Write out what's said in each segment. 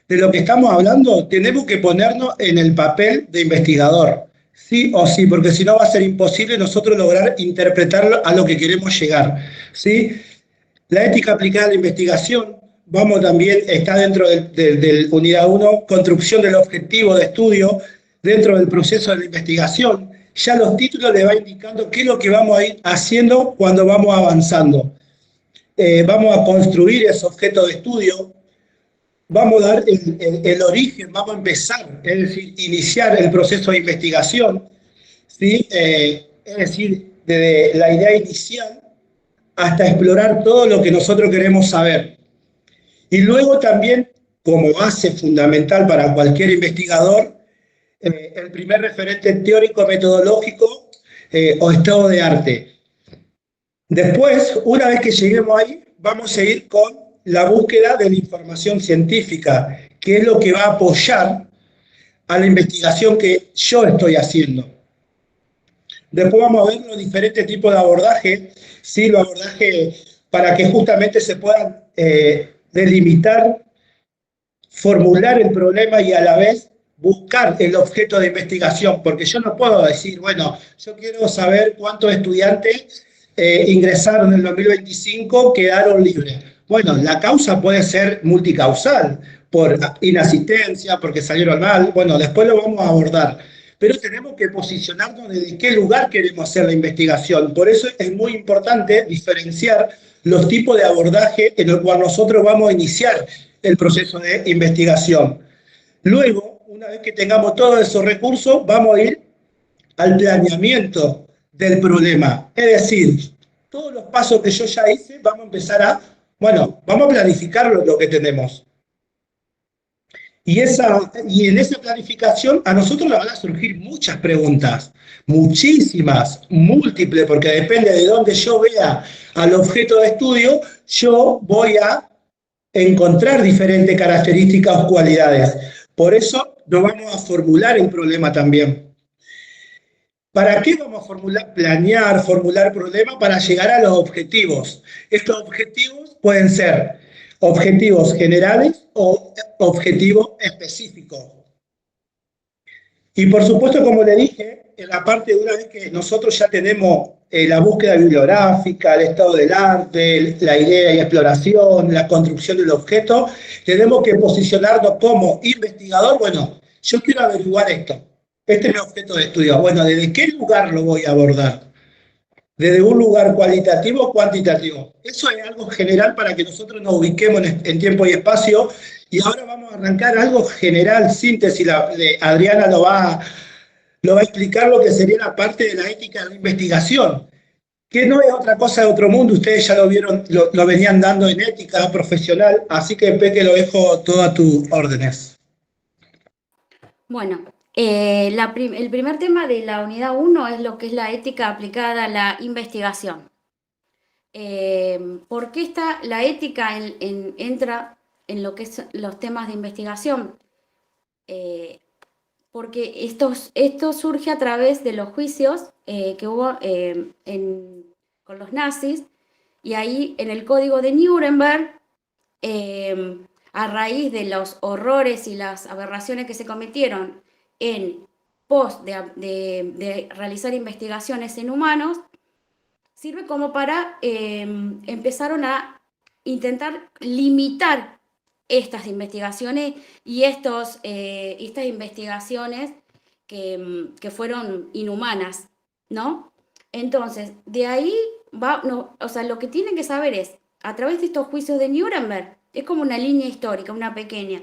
de lo que estamos hablando, tenemos que ponernos en el papel de investigador, sí o sí, porque si no va a ser imposible nosotros lograr interpretarlo a lo que queremos llegar, ¿sí? La ética aplicada a la investigación, vamos también, está dentro del unidad uno, construcción del objetivo de estudio dentro del proceso de la investigación. Ya los títulos le van indicando qué es lo que vamos a ir haciendo cuando vamos avanzando. Vamos a construir ese objeto de estudio, vamos a dar el origen, vamos a empezar, es decir, iniciar el proceso de investigación, ¿sí? Es decir, desde la idea inicial hasta explorar todo lo que nosotros queremos saber. Y luego también, como base fundamental para cualquier investigador, el primer referente teórico metodológico o estado de arte. Después, una vez que lleguemos ahí, vamos a ir con la búsqueda de la información científica, que es lo que va a apoyar a la investigación que yo estoy haciendo. Después vamos a ver los diferentes tipos de abordaje, ¿sí? Los abordajes para que justamente se puedan delimitar, formular el problema y a la vez buscar el objeto de investigación, porque yo no puedo decir, bueno, yo quiero saber cuántos estudiantes ingresaron en el 2025, quedaron libres. Bueno, la causa puede ser multicausal, por inasistencia, porque salieron mal, bueno, después lo vamos a abordar, pero tenemos que posicionarnos desde qué lugar queremos hacer la investigación. Por eso es muy importante diferenciar los tipos de abordaje en el cual nosotros vamos a iniciar el proceso de investigación. Luego, una vez que tengamos todos esos recursos, vamos a ir al planeamiento del problema. Es decir, todos los pasos que yo ya hice, vamos a empezar a, bueno, vamos a planificar lo que tenemos. Y en esa planificación a nosotros nos van a surgir muchas preguntas, muchísimas, múltiples, porque depende de dónde yo vea al objeto de estudio, yo voy a encontrar diferentes características o cualidades. Por eso nos vamos a formular el problema también. ¿Para qué vamos a formular problemas? Para llegar a los objetivos. Estos objetivos pueden ser objetivos generales o objetivos específicos. Y por supuesto, como le dije, en la parte de una vez que nosotros ya tenemos la búsqueda bibliográfica, el estado del arte, la idea y exploración, la construcción del objeto, tenemos que posicionarnos como investigador. Bueno, yo quiero averiguar esto. Este es mi objeto de estudio. Bueno, ¿desde qué lugar lo voy a abordar? ¿Desde un lugar cualitativo o cuantitativo? Eso es algo general para que nosotros nos ubiquemos en tiempo y espacio. Y ahora vamos a arrancar algo general, síntesis. Adriana lo va a explicar lo que sería la parte de la ética de la investigación, que no es otra cosa de otro mundo. Ustedes ya lo vieron, lo venían dando en ética profesional, así que Peque, lo dejo todo a tus órdenes. Bueno, el primer tema de la unidad 1 es lo que es la ética aplicada a la investigación. ¿Por qué la ética entra en lo que son los temas de investigación? Porque esto surge a través de los juicios que hubo con los nazis, y ahí en el Código de Nuremberg, a raíz de los horrores y las aberraciones que se cometieron en pos de realizar investigaciones en humanos, sirve como para empezaron a intentar limitar estas investigaciones y estas investigaciones que fueron inhumanas, ¿no? Entonces, de ahí o sea, lo que tienen que saber es, a través de estos juicios de Nuremberg, es como una línea histórica, una pequeña.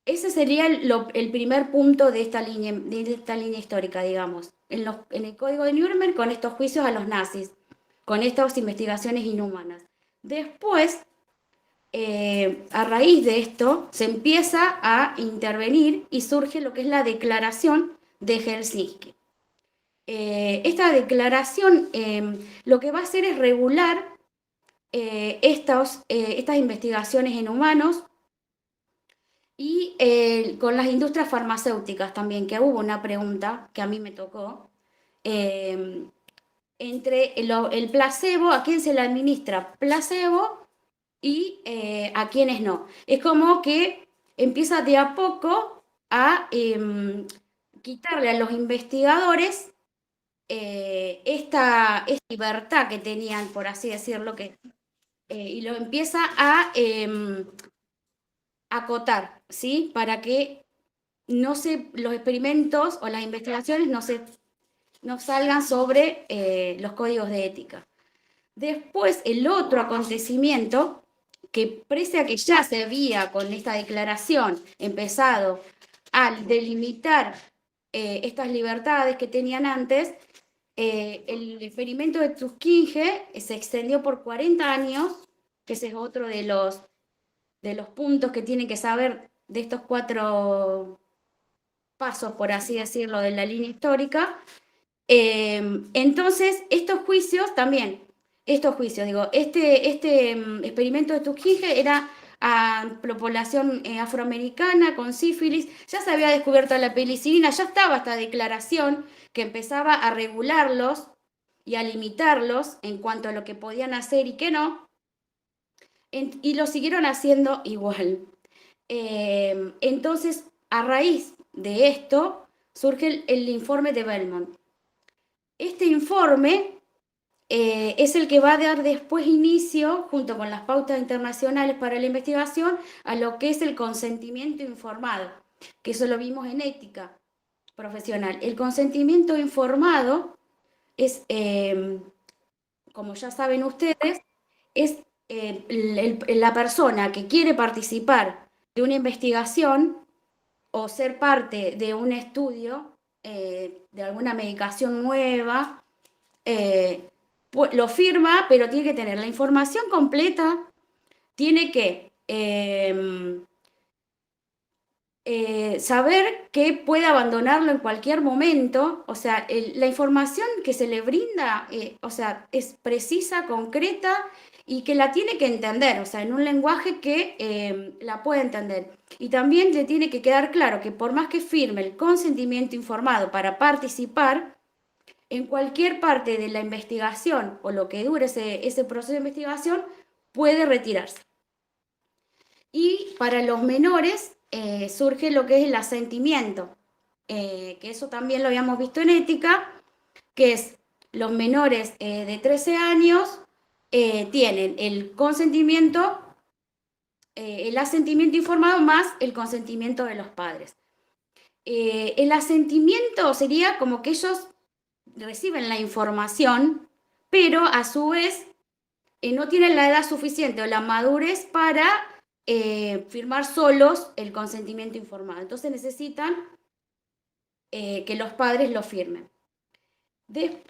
Ese sería el primer punto de esta línea histórica, digamos, en el Código de Nuremberg, con estos juicios a los nazis, con estas investigaciones inhumanas. Después, a raíz de esto, se empieza a intervenir y surge lo que es la Declaración de Helsinki. Esta declaración lo que va a hacer es regular estas investigaciones en humanos, y con las industrias farmacéuticas también, que hubo una pregunta que a mí me tocó, entre el placebo, ¿a quién se le administra placebo y a quienes no. Es como que empieza de a poco a quitarle a los investigadores esta libertad que tenían, por así decirlo, y lo empieza a acotar, ¿sí? Para que los experimentos o las investigaciones no salgan sobre los códigos de ética. Después, el otro acontecimiento, que pese a que ya se había con esta declaración empezado a delimitar estas libertades que tenían antes, el experimento de Tuskegee se extendió por 40 años, que ese es otro de los puntos que tienen que saber de estos 4 pasos, por así decirlo, de la línea histórica. Entonces, este experimento de Tuskegee era a la población afroamericana con sífilis, ya se había descubierto la penicilina, ya estaba esta declaración que empezaba a regularlos y a limitarlos en cuanto a lo que podían hacer y qué no, y lo siguieron haciendo igual. Entonces, a raíz de esto, surge el informe de Belmont. Este informe es el que va a dar después inicio, junto con las pautas internacionales para la investigación, a lo que es el consentimiento informado, que eso lo vimos en ética profesional. El consentimiento informado es, como ya saben ustedes, es la persona que quiere participar de una investigación o ser parte de un estudio de alguna medicación nueva, lo firma, pero tiene que tener la información completa, tiene que saber que puede abandonarlo en cualquier momento, o sea, la información que se le brinda, o sea, es precisa, concreta y que la tiene que entender, o sea, en un lenguaje que la pueda entender. Y también le tiene que quedar claro que por más que firme el consentimiento informado para participar, en cualquier parte de la investigación o lo que dure ese proceso de investigación, puede retirarse. Y para los menores surge lo que es el asentimiento, que eso también lo habíamos visto en ética, que es los menores de 13 años tienen el consentimiento, el asentimiento informado más el consentimiento de los padres. El asentimiento sería como que ellos reciben la información, pero a su vez no tienen la edad suficiente o la madurez para firmar solos el consentimiento informado. Entonces necesitan que los padres lo firmen. De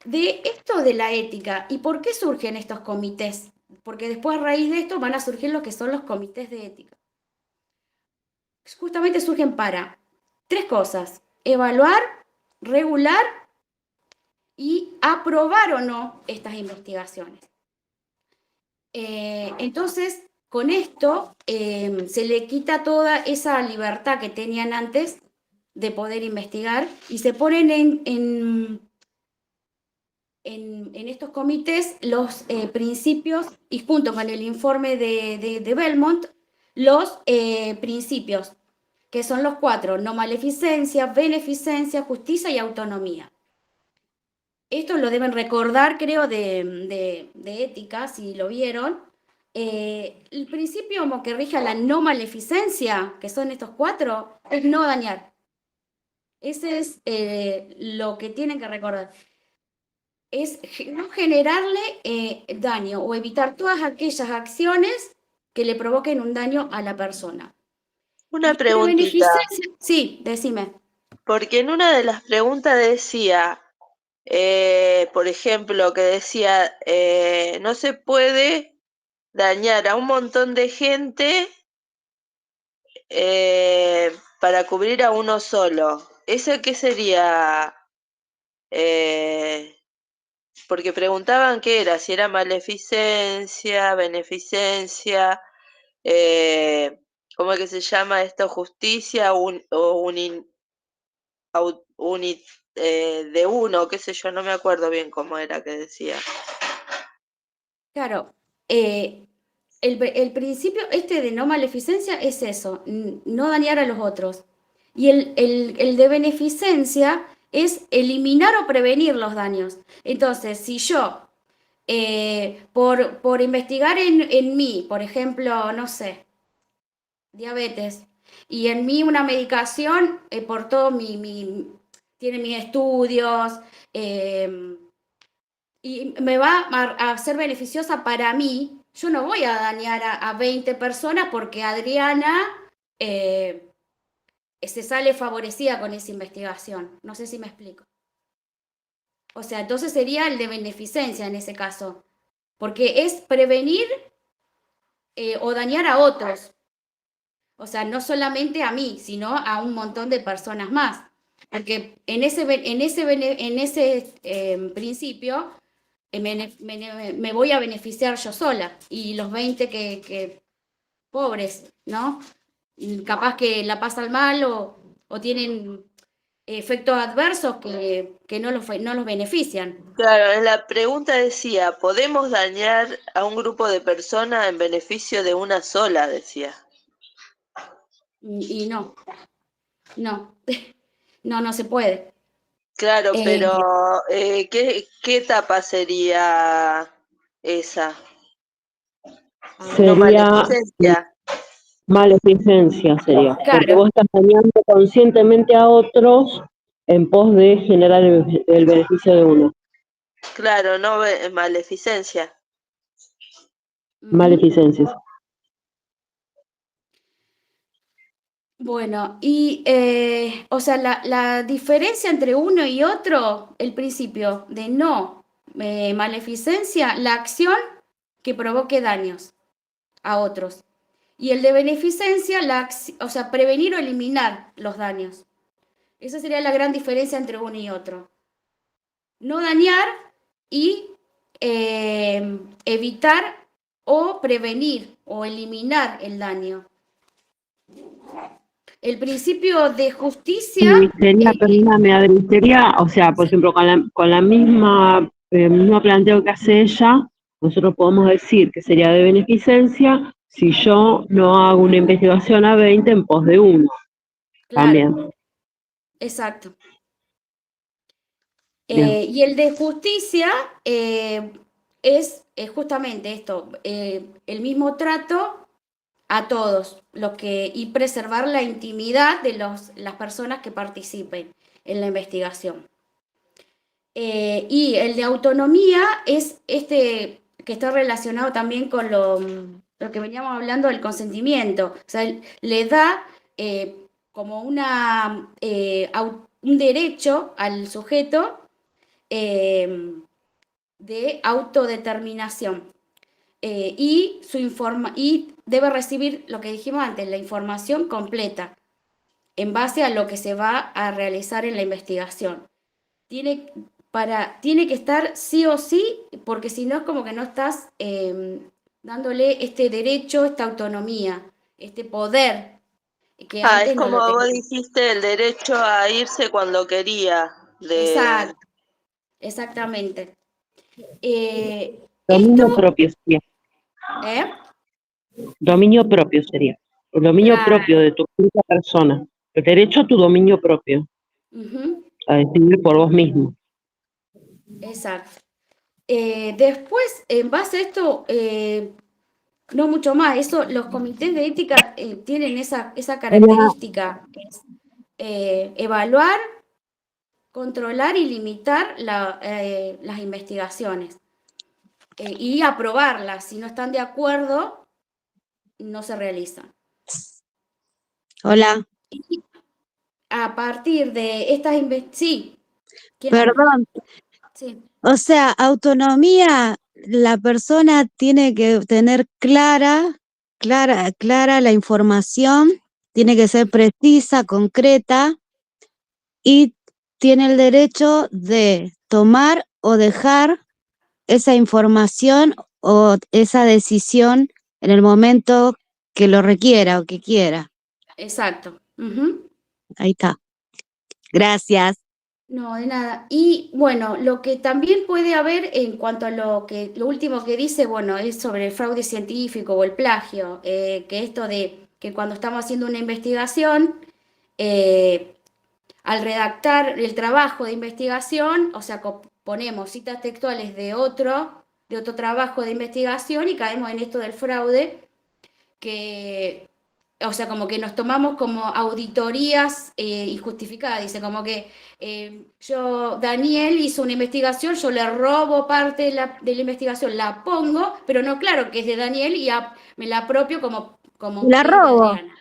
esto de la ética, ¿y por qué surgen estos comités? Porque después a raíz de esto van a surgir lo que son los comités de ética. Justamente surgen para 3 cosas: evaluar, regular y aprobar o no estas investigaciones. Entonces, con esto se le quita toda esa libertad que tenían antes de poder investigar y se ponen en estos comités los principios, y junto con el informe de Belmont, los principios, que son los 4: no maleficencia, beneficencia, justicia y autonomía. Esto lo deben recordar, creo, de ética, si lo vieron. El principio como que rige a la no maleficencia, que son estos 4, es no dañar. Ese es lo que tienen que recordar. Es no generarle daño o evitar todas aquellas acciones que le provoquen un daño a la persona. Una Y la preguntita, beneficencia, sí, decime. porque en una de las preguntas decía, por ejemplo, que decía, no se puede dañar a un montón de gente para cubrir a uno solo. ¿Eso qué sería? Porque preguntaban qué era, si era maleficencia, beneficencia, ¿cómo es que se llama esto? Justicia o de uno, qué sé yo, no me acuerdo bien cómo era que decía. Claro, el principio de no maleficencia es eso, no dañar a los otros. Y el de beneficencia es eliminar o prevenir los daños. Entonces, si yo, por investigar en mí, por ejemplo, no sé, diabetes, y en mí una medicación, por todo tiene mis estudios, y me va a ser beneficiosa para mí, yo no voy a dañar a 20 personas porque Adriana se sale favorecida con esa investigación. No sé si me explico. O sea, entonces sería el de beneficencia en ese caso, porque es prevenir o dañar a otros. O sea, no solamente a mí, sino a un montón de personas más. Porque en ese principio me voy a beneficiar yo sola. Y los 20 pobres, ¿no? Capaz que la pasan mal o tienen efectos adversos que no los benefician. Claro, en la pregunta decía, ¿podemos dañar a un grupo de personas en beneficio de una sola? Decía. Y no, no se puede. Claro, Eh, pero ¿qué etapa sería esa? No Sería maleficencia. maleficencia, sería. Porque claro, vos estás dañando conscientemente a otros en pos de generar el beneficio de uno. Claro, no maleficencia. Maleficencias. Bueno, y o sea, la diferencia entre uno y otro, el principio de no maleficencia, la acción que provoque daños a otros. Y el de beneficencia, o sea, prevenir o eliminar los daños. Esa sería la gran diferencia entre uno y otro. No dañar y evitar o prevenir o eliminar el daño. El principio de justicia. Sí, sería, perdóname, Adri, sería, o sea, por ejemplo, con la misma, mismo planteo que hace ella, nosotros podemos decir que sería de beneficencia si yo no hago una investigación a 20 en pos de uno, Claro, también. exacto. Bien. Y el de justicia es justamente esto, el mismo trato a todos y preservar la intimidad de las personas que participen en la investigación. Y el de autonomía es este que está relacionado también con lo que veníamos hablando del consentimiento. O sea, le da como un derecho al sujeto de autodeterminación. Y debe recibir lo que dijimos antes, la información completa en base a lo que se va a realizar en la investigación. Tiene que estar sí o sí, porque si no es como que no estás dándole este derecho, esta autonomía, este poder que Es antes no como lo vos tenía. dijiste, el derecho a irse cuando quería. Exacto, exactamente. Dominio Esto, propio sería. ¿eh? Dominio propio sería. El dominio propio Claro. de tu propia persona. El derecho a tu dominio propio. Ujú, A decidir por vos mismo. exacto. Después, en base a esto, no mucho más, eso, los comités de ética tienen esa Hola. característica, que es evaluar, controlar y limitar las investigaciones y aprobarlas. Si no están de acuerdo, no se realizan. Hola, Y a partir de estas investigaciones, sí, ¿quién habla? perdón. Sí, O sea, autonomía, la persona tiene que tener clara la información, tiene que ser precisa, concreta y tiene el derecho de tomar o dejar esa información o esa decisión en el momento que lo requiera o que quiera. exacto. Ujú. Ahí está. Gracias. No, de nada. Y bueno, lo que también puede haber en cuanto a lo último que dice, bueno, es sobre el fraude científico o el plagio, que esto de que cuando estamos haciendo una investigación, eh, al redactar el trabajo de investigación, o sea, ponemos citas textuales de otro trabajo de investigación y caemos en esto del fraude, que, o sea, como que nos tomamos como auditorías injustificadas. Dice, como que Daniel hizo una investigación, yo le robo parte de la investigación, la pongo, pero no, claro que es de Daniel y me la apropio como La que es de robo. Adriana.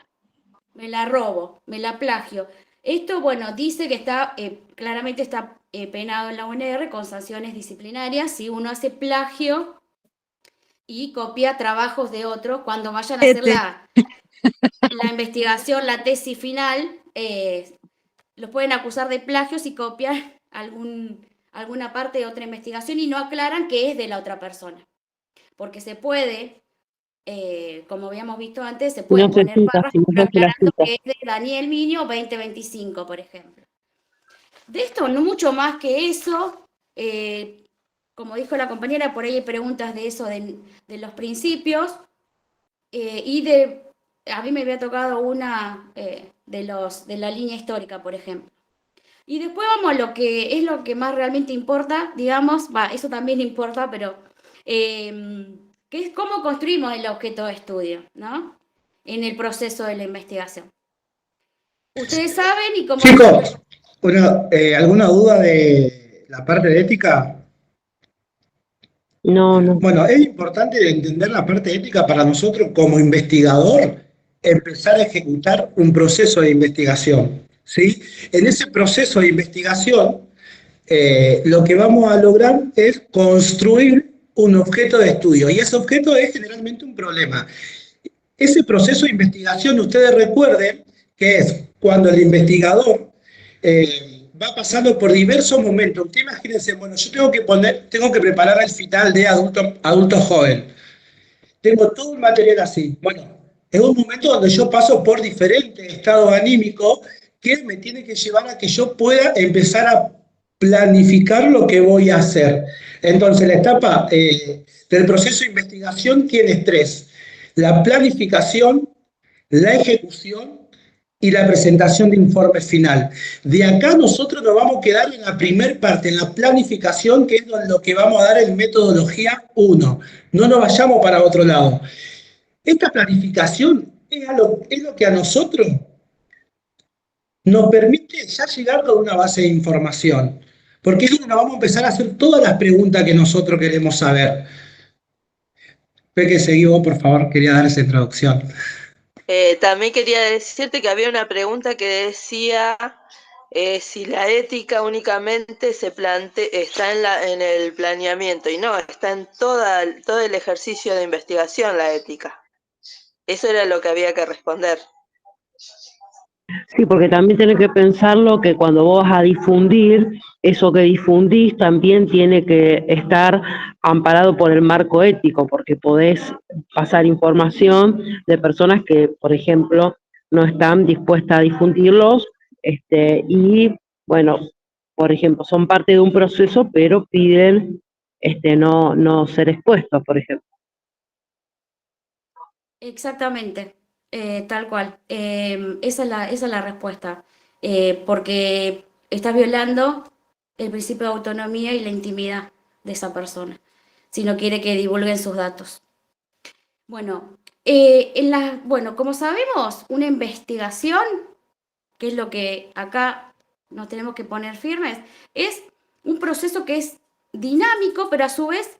Me la robo, me la plagio. Esto, bueno, dice que está, claramente está penado en la UNR con sanciones disciplinarias si uno hace plagio y copia trabajos de otros cuando vayan a hacer la investigación, la tesis final, los pueden acusar de plagio si copian alguna parte de otra investigación y no aclaran que es de la otra persona. Porque se puede, como habíamos visto antes, se Si puede no se poner cita, si párrafos no se hace la aclarando cita. que es de Daniel Miño 2025, por ejemplo. De esto, no mucho más que eso. Como dijo la compañera, por ahí hay preguntas de eso, de los principios. A mí me había tocado una de la línea histórica, por ejemplo. Y después vamos a lo que es lo que más realmente importa, digamos, eso también importa, pero que es cómo construimos el objeto de estudio, ¿no? En el proceso de la investigación. Ustedes saben y como dijo Chicos, ¿alguna duda de la parte de ética? No, no. Bueno, es importante entender la parte ética para nosotros como investigador, empezar a ejecutar un proceso de investigación, ¿sí? En ese proceso de investigación, lo que vamos a lograr es construir un objeto de estudio y ese objeto es generalmente un problema. Ese proceso de investigación, ustedes recuerden que es cuando el investigador va pasando por diversos momentos. Usted imagínense, bueno, yo tengo que preparar el final de adulto joven. Tengo todo el material así. Bueno, es un momento donde yo paso por diferentes estados anímicos que me tiene que llevar a que yo pueda empezar a planificar lo que voy a hacer. Entonces, la etapa del proceso de investigación tiene tres: la planificación, la ejecución y la presentación de informe final. De acá nosotros nos vamos a quedar en la primer parte, en la planificación, que es lo que vamos a dar en metodología 1. No nos vayamos para otro lado. Esta planificación es lo que a nosotros nos permite ya llegar con una base de información, porque es donde nos vamos a empezar a hacer todas las preguntas que nosotros queremos saber. Peque, seguí vos, por favor, quería dar esa introducción. También quería decirte que había una pregunta que decía si la ética únicamente está en el planeamiento, y no, está en todo el ejercicio de investigación la ética. Eso era lo que había que responder. Sí, porque también tenés que pensarlo que cuando vos vas a difundir, eso que difundís también tiene que estar amparado por el marco ético, porque podés pasar información de personas que, por ejemplo, no están dispuestas a difundirlos, y bueno, por ejemplo, son parte de un proceso, pero piden no ser expuestos, por ejemplo. exactamente, tal cual. Esa es la respuesta. Porque estás violando el principio de autonomía y la intimidad de esa persona, si no quiere que divulguen sus datos. Bueno, bueno, como sabemos, una investigación, que es lo que acá nos tenemos que poner firmes, es un proceso que es dinámico, pero a su vez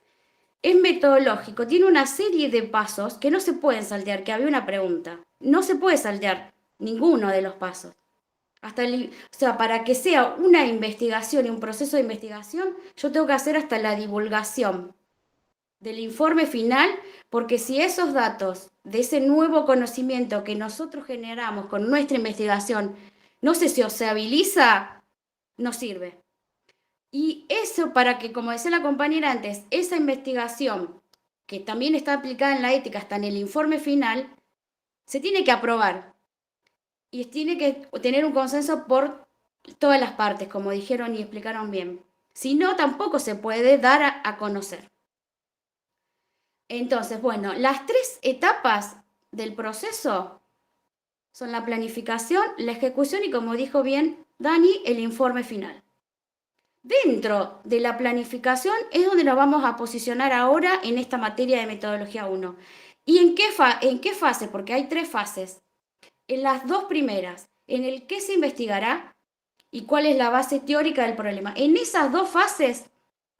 es metodológico, tiene una serie de pasos que no se pueden saltear, que había una pregunta, no se puede saltear ninguno de los pasos. O sea, para que sea una investigación y un proceso de investigación, yo tengo que hacer hasta la divulgación del informe final, porque si esos datos de ese nuevo conocimiento que nosotros generamos con nuestra investigación no se sociabiliza, no sirve. Y eso para que, como decía la compañera antes, esa investigación, que también está aplicada en la ética hasta en el informe final, se tiene que aprobar. Y tiene que tener un consenso por todas las partes, como dijeron y explicaron bien. Si no, tampoco se puede dar a conocer. Entonces, bueno, las 3 etapas del proceso son la planificación, la ejecución y, como dijo bien Dani, el informe final. Dentro de la planificación es donde nos vamos a posicionar ahora en esta materia de metodología 1. ¿Y en qué fase? Porque hay 3 fases. En las 2 primeras, en el qué se investigará y cuál es la base teórica del problema. En esas 2 fases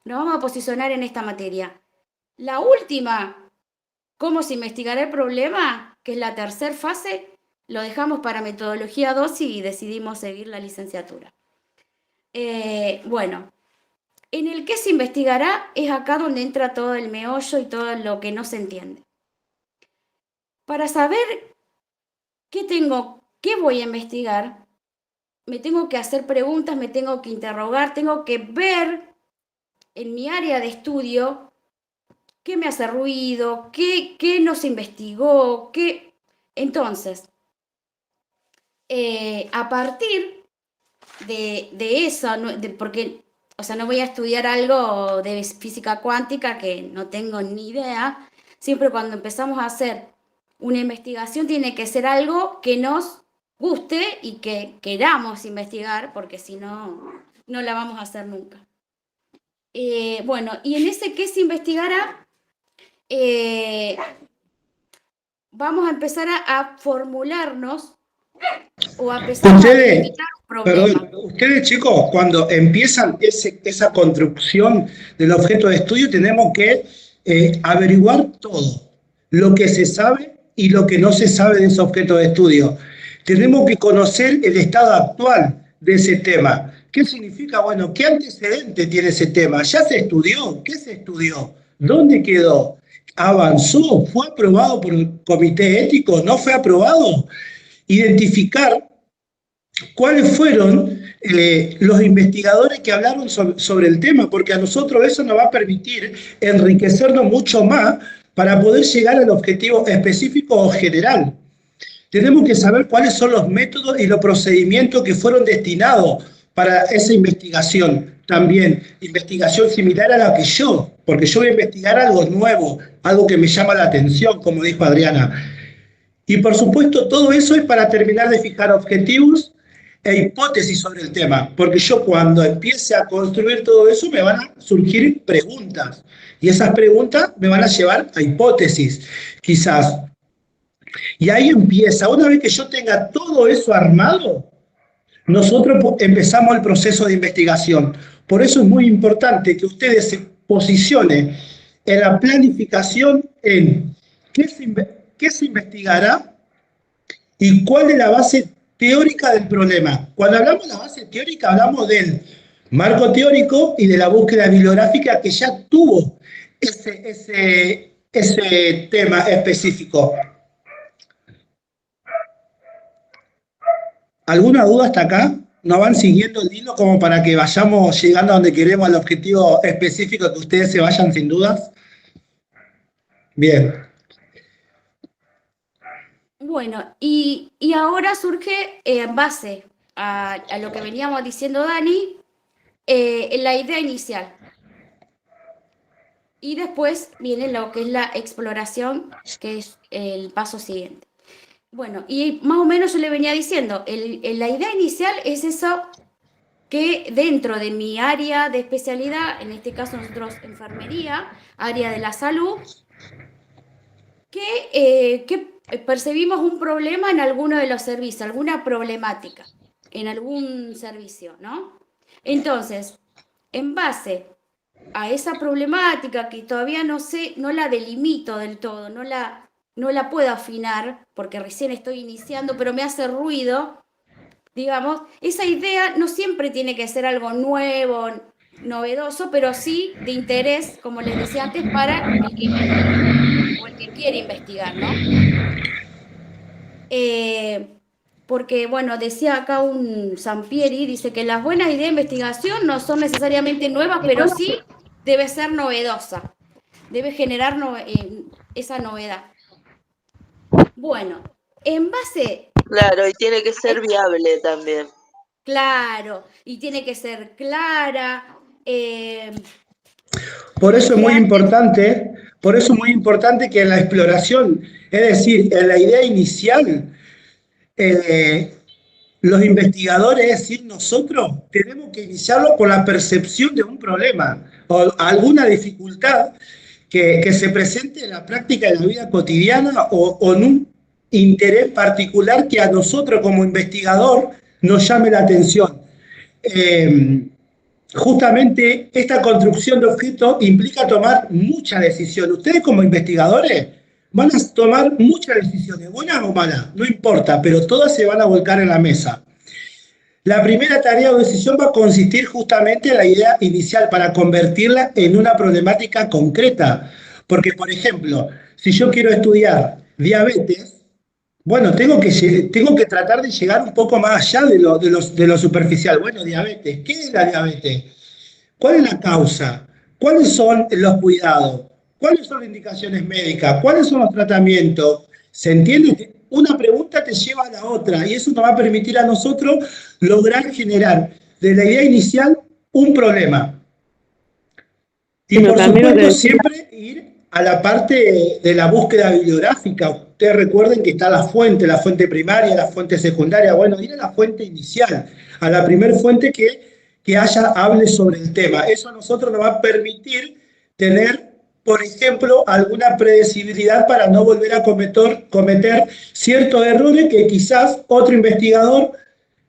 nos vamos a posicionar en esta materia. La última, cómo se investigará el problema, que es la 3ª fase, lo dejamos para metodología 2 y decidimos seguir la licenciatura. Bueno, en el que se investigará es acá donde entra todo el meollo y todo lo que no se entiende. Para saber qué voy a investigar, me tengo que hacer preguntas, me tengo que interrogar, tengo que ver en mi área de estudio qué me hace ruido, qué no se investigó, qué... Entonces, a partir de eso, porque, o sea, no voy a estudiar algo de física cuántica que no tengo ni idea. Siempre cuando empezamos a hacer una investigación tiene que ser algo que nos guste y que queramos investigar, porque si no, no la vamos a hacer nunca. Bueno, y en ese qué se investigará, vamos a empezar a formularnos o a empezar a delimitar un problema. Perdón, ustedes chicos, cuando empiezan esa construcción del objeto de estudio, tenemos que averiguar todo, lo que se sabe y lo que no se sabe de ese objeto de estudio. Tenemos que conocer el estado actual de ese tema. ¿Qué significa? Bueno, ¿qué antecedente tiene ese tema? ¿Ya se estudió? ¿Qué se estudió? ¿Dónde quedó? ¿Avanzó? ¿Fue aprobado por el comité ético? ¿No fue aprobado? Identificar cuáles fueron los investigadores que hablaron sobre el tema, porque a nosotros eso nos va a permitir enriquecernos mucho más para poder llegar al objetivo específico o general. Tenemos que saber cuáles son los métodos y los procedimientos que fueron destinados para esa investigación. También, investigación similar a la que yo, porque yo voy a investigar algo nuevo, algo que me llama la atención, como dijo Adriana. Y por supuesto, todo eso es para terminar de fijar objetivos e hipótesis sobre el tema, porque yo cuando empiece a construir todo eso me van a surgir preguntas, y esas preguntas me van a llevar a hipótesis, quizás. Y ahí empieza, una vez que yo tenga todo eso armado, nosotros empezamos el proceso de investigación. Por eso es muy importante que ustedes se posicionen en la planificación en qué se investigará y cuál es la base teórica del problema. Cuando hablamos de la base teórica, hablamos del marco teórico y de la búsqueda bibliográfica que ya tuvo ese tema específico. ¿Alguna duda hasta acá? ¿No van siguiendo el hilo como para que vayamos llegando a donde queremos, al objetivo específico, que ustedes se vayan sin dudas? Bien. Bueno, y ahora surge, en base a lo que veníamos diciendo Dani, la idea inicial. Y después viene lo que es la exploración, que es el paso siguiente. Bueno, y más o menos yo le venía diciendo, la idea inicial es eso que dentro de mi área de especialidad, en este caso nosotros enfermería, área de la salud, que percibimos un problema en alguno de los servicios, alguna problemática en algún servicio, ¿no? Entonces, en base a esa problemática que todavía no sé, no la delimito del todo, no la puedo afinar porque recién estoy iniciando, pero me hace ruido, digamos, esa idea no siempre tiene que ser algo nuevo, novedoso, pero sí de interés, como les decía antes, para el que investiga o el que quiere investigar, ¿no? Porque, bueno, decía acá un Sampieri, dice que las buenas ideas de investigación no son necesariamente nuevas, pero sí debe ser novedosa, debe generar esa novedad. Bueno, en base... Claro, y tiene que ser viable también. Claro, y tiene que ser clara. Por eso es muy importante, por eso es muy importante que en la exploración, es decir, en la idea inicial, eh, los investigadores, es decir, nosotros tenemos que iniciarlo con la percepción de un problema o alguna dificultad que se presente en la práctica de la vida cotidiana o en un interés particular que a nosotros como investigador nos llame la atención. Eh, Justamente esta construcción de objetos implica tomar muchas decisiones. Ustedes como investigadores van a tomar muchas decisiones, buenas o malas, no importa, pero todas se van a volcar en la mesa. La primera tarea o decisión va a consistir justamente en la idea inicial para convertirla en una problemática concreta. Porque, por ejemplo, si yo quiero estudiar diabetes, bueno, tengo que tratar de llegar un poco más allá de lo superficial. Bueno, diabetes, ¿qué es la diabetes? ¿Cuál es la causa? ¿Cuáles son los cuidados? ¿Cuáles son las indicaciones médicas? ¿Cuáles son los tratamientos? ¿Se entiende? Una pregunta te lleva a la otra y eso nos va a permitir a nosotros lograr generar de la idea inicial un problema. Y por supuesto siempre ir a la parte de la búsqueda bibliográfica. Ustedes recuerden que está la fuente primaria, la fuente secundaria. Bueno, ir a la fuente inicial, a la primera fuente que hable sobre el tema. Eso a nosotros nos va a permitir tener, por ejemplo, alguna predecibilidad para no volver a cometer ciertos errores que quizás otro investigador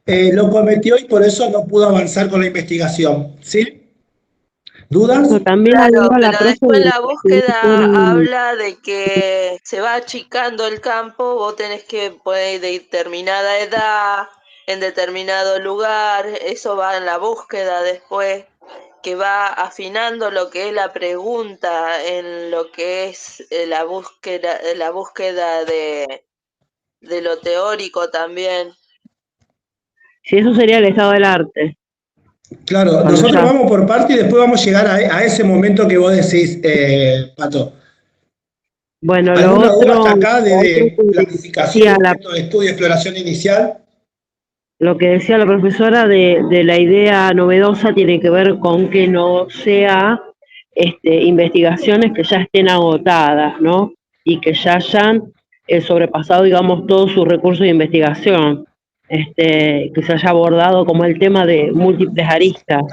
lo cometió y por eso no pudo avanzar con la investigación. ¿Sí? ¿Dudas? También Claro, la pero después la búsqueda profe, habla de que se va achicando el campo, vos tenés que poner de determinada edad, en determinado lugar, eso va en la búsqueda después, que va afinando lo que es la pregunta, en lo que es la búsqueda de lo teórico también. sí, eso sería el estado del arte. Claro, nosotros vamos por parte y después vamos a llegar a ese momento que vos decís, Pato. Bueno, ¿Alguna lo duda otro, hasta acá de planificación, decía objeto de estudio, exploración inicial? lo que decía la profesora de la idea novedosa tiene que ver con que no sea investigaciones que ya estén agotadas, ¿no? Y que ya hayan sobrepasado, digamos, todos sus recursos de investigación, que se haya abordado como el tema de múltiples aristas.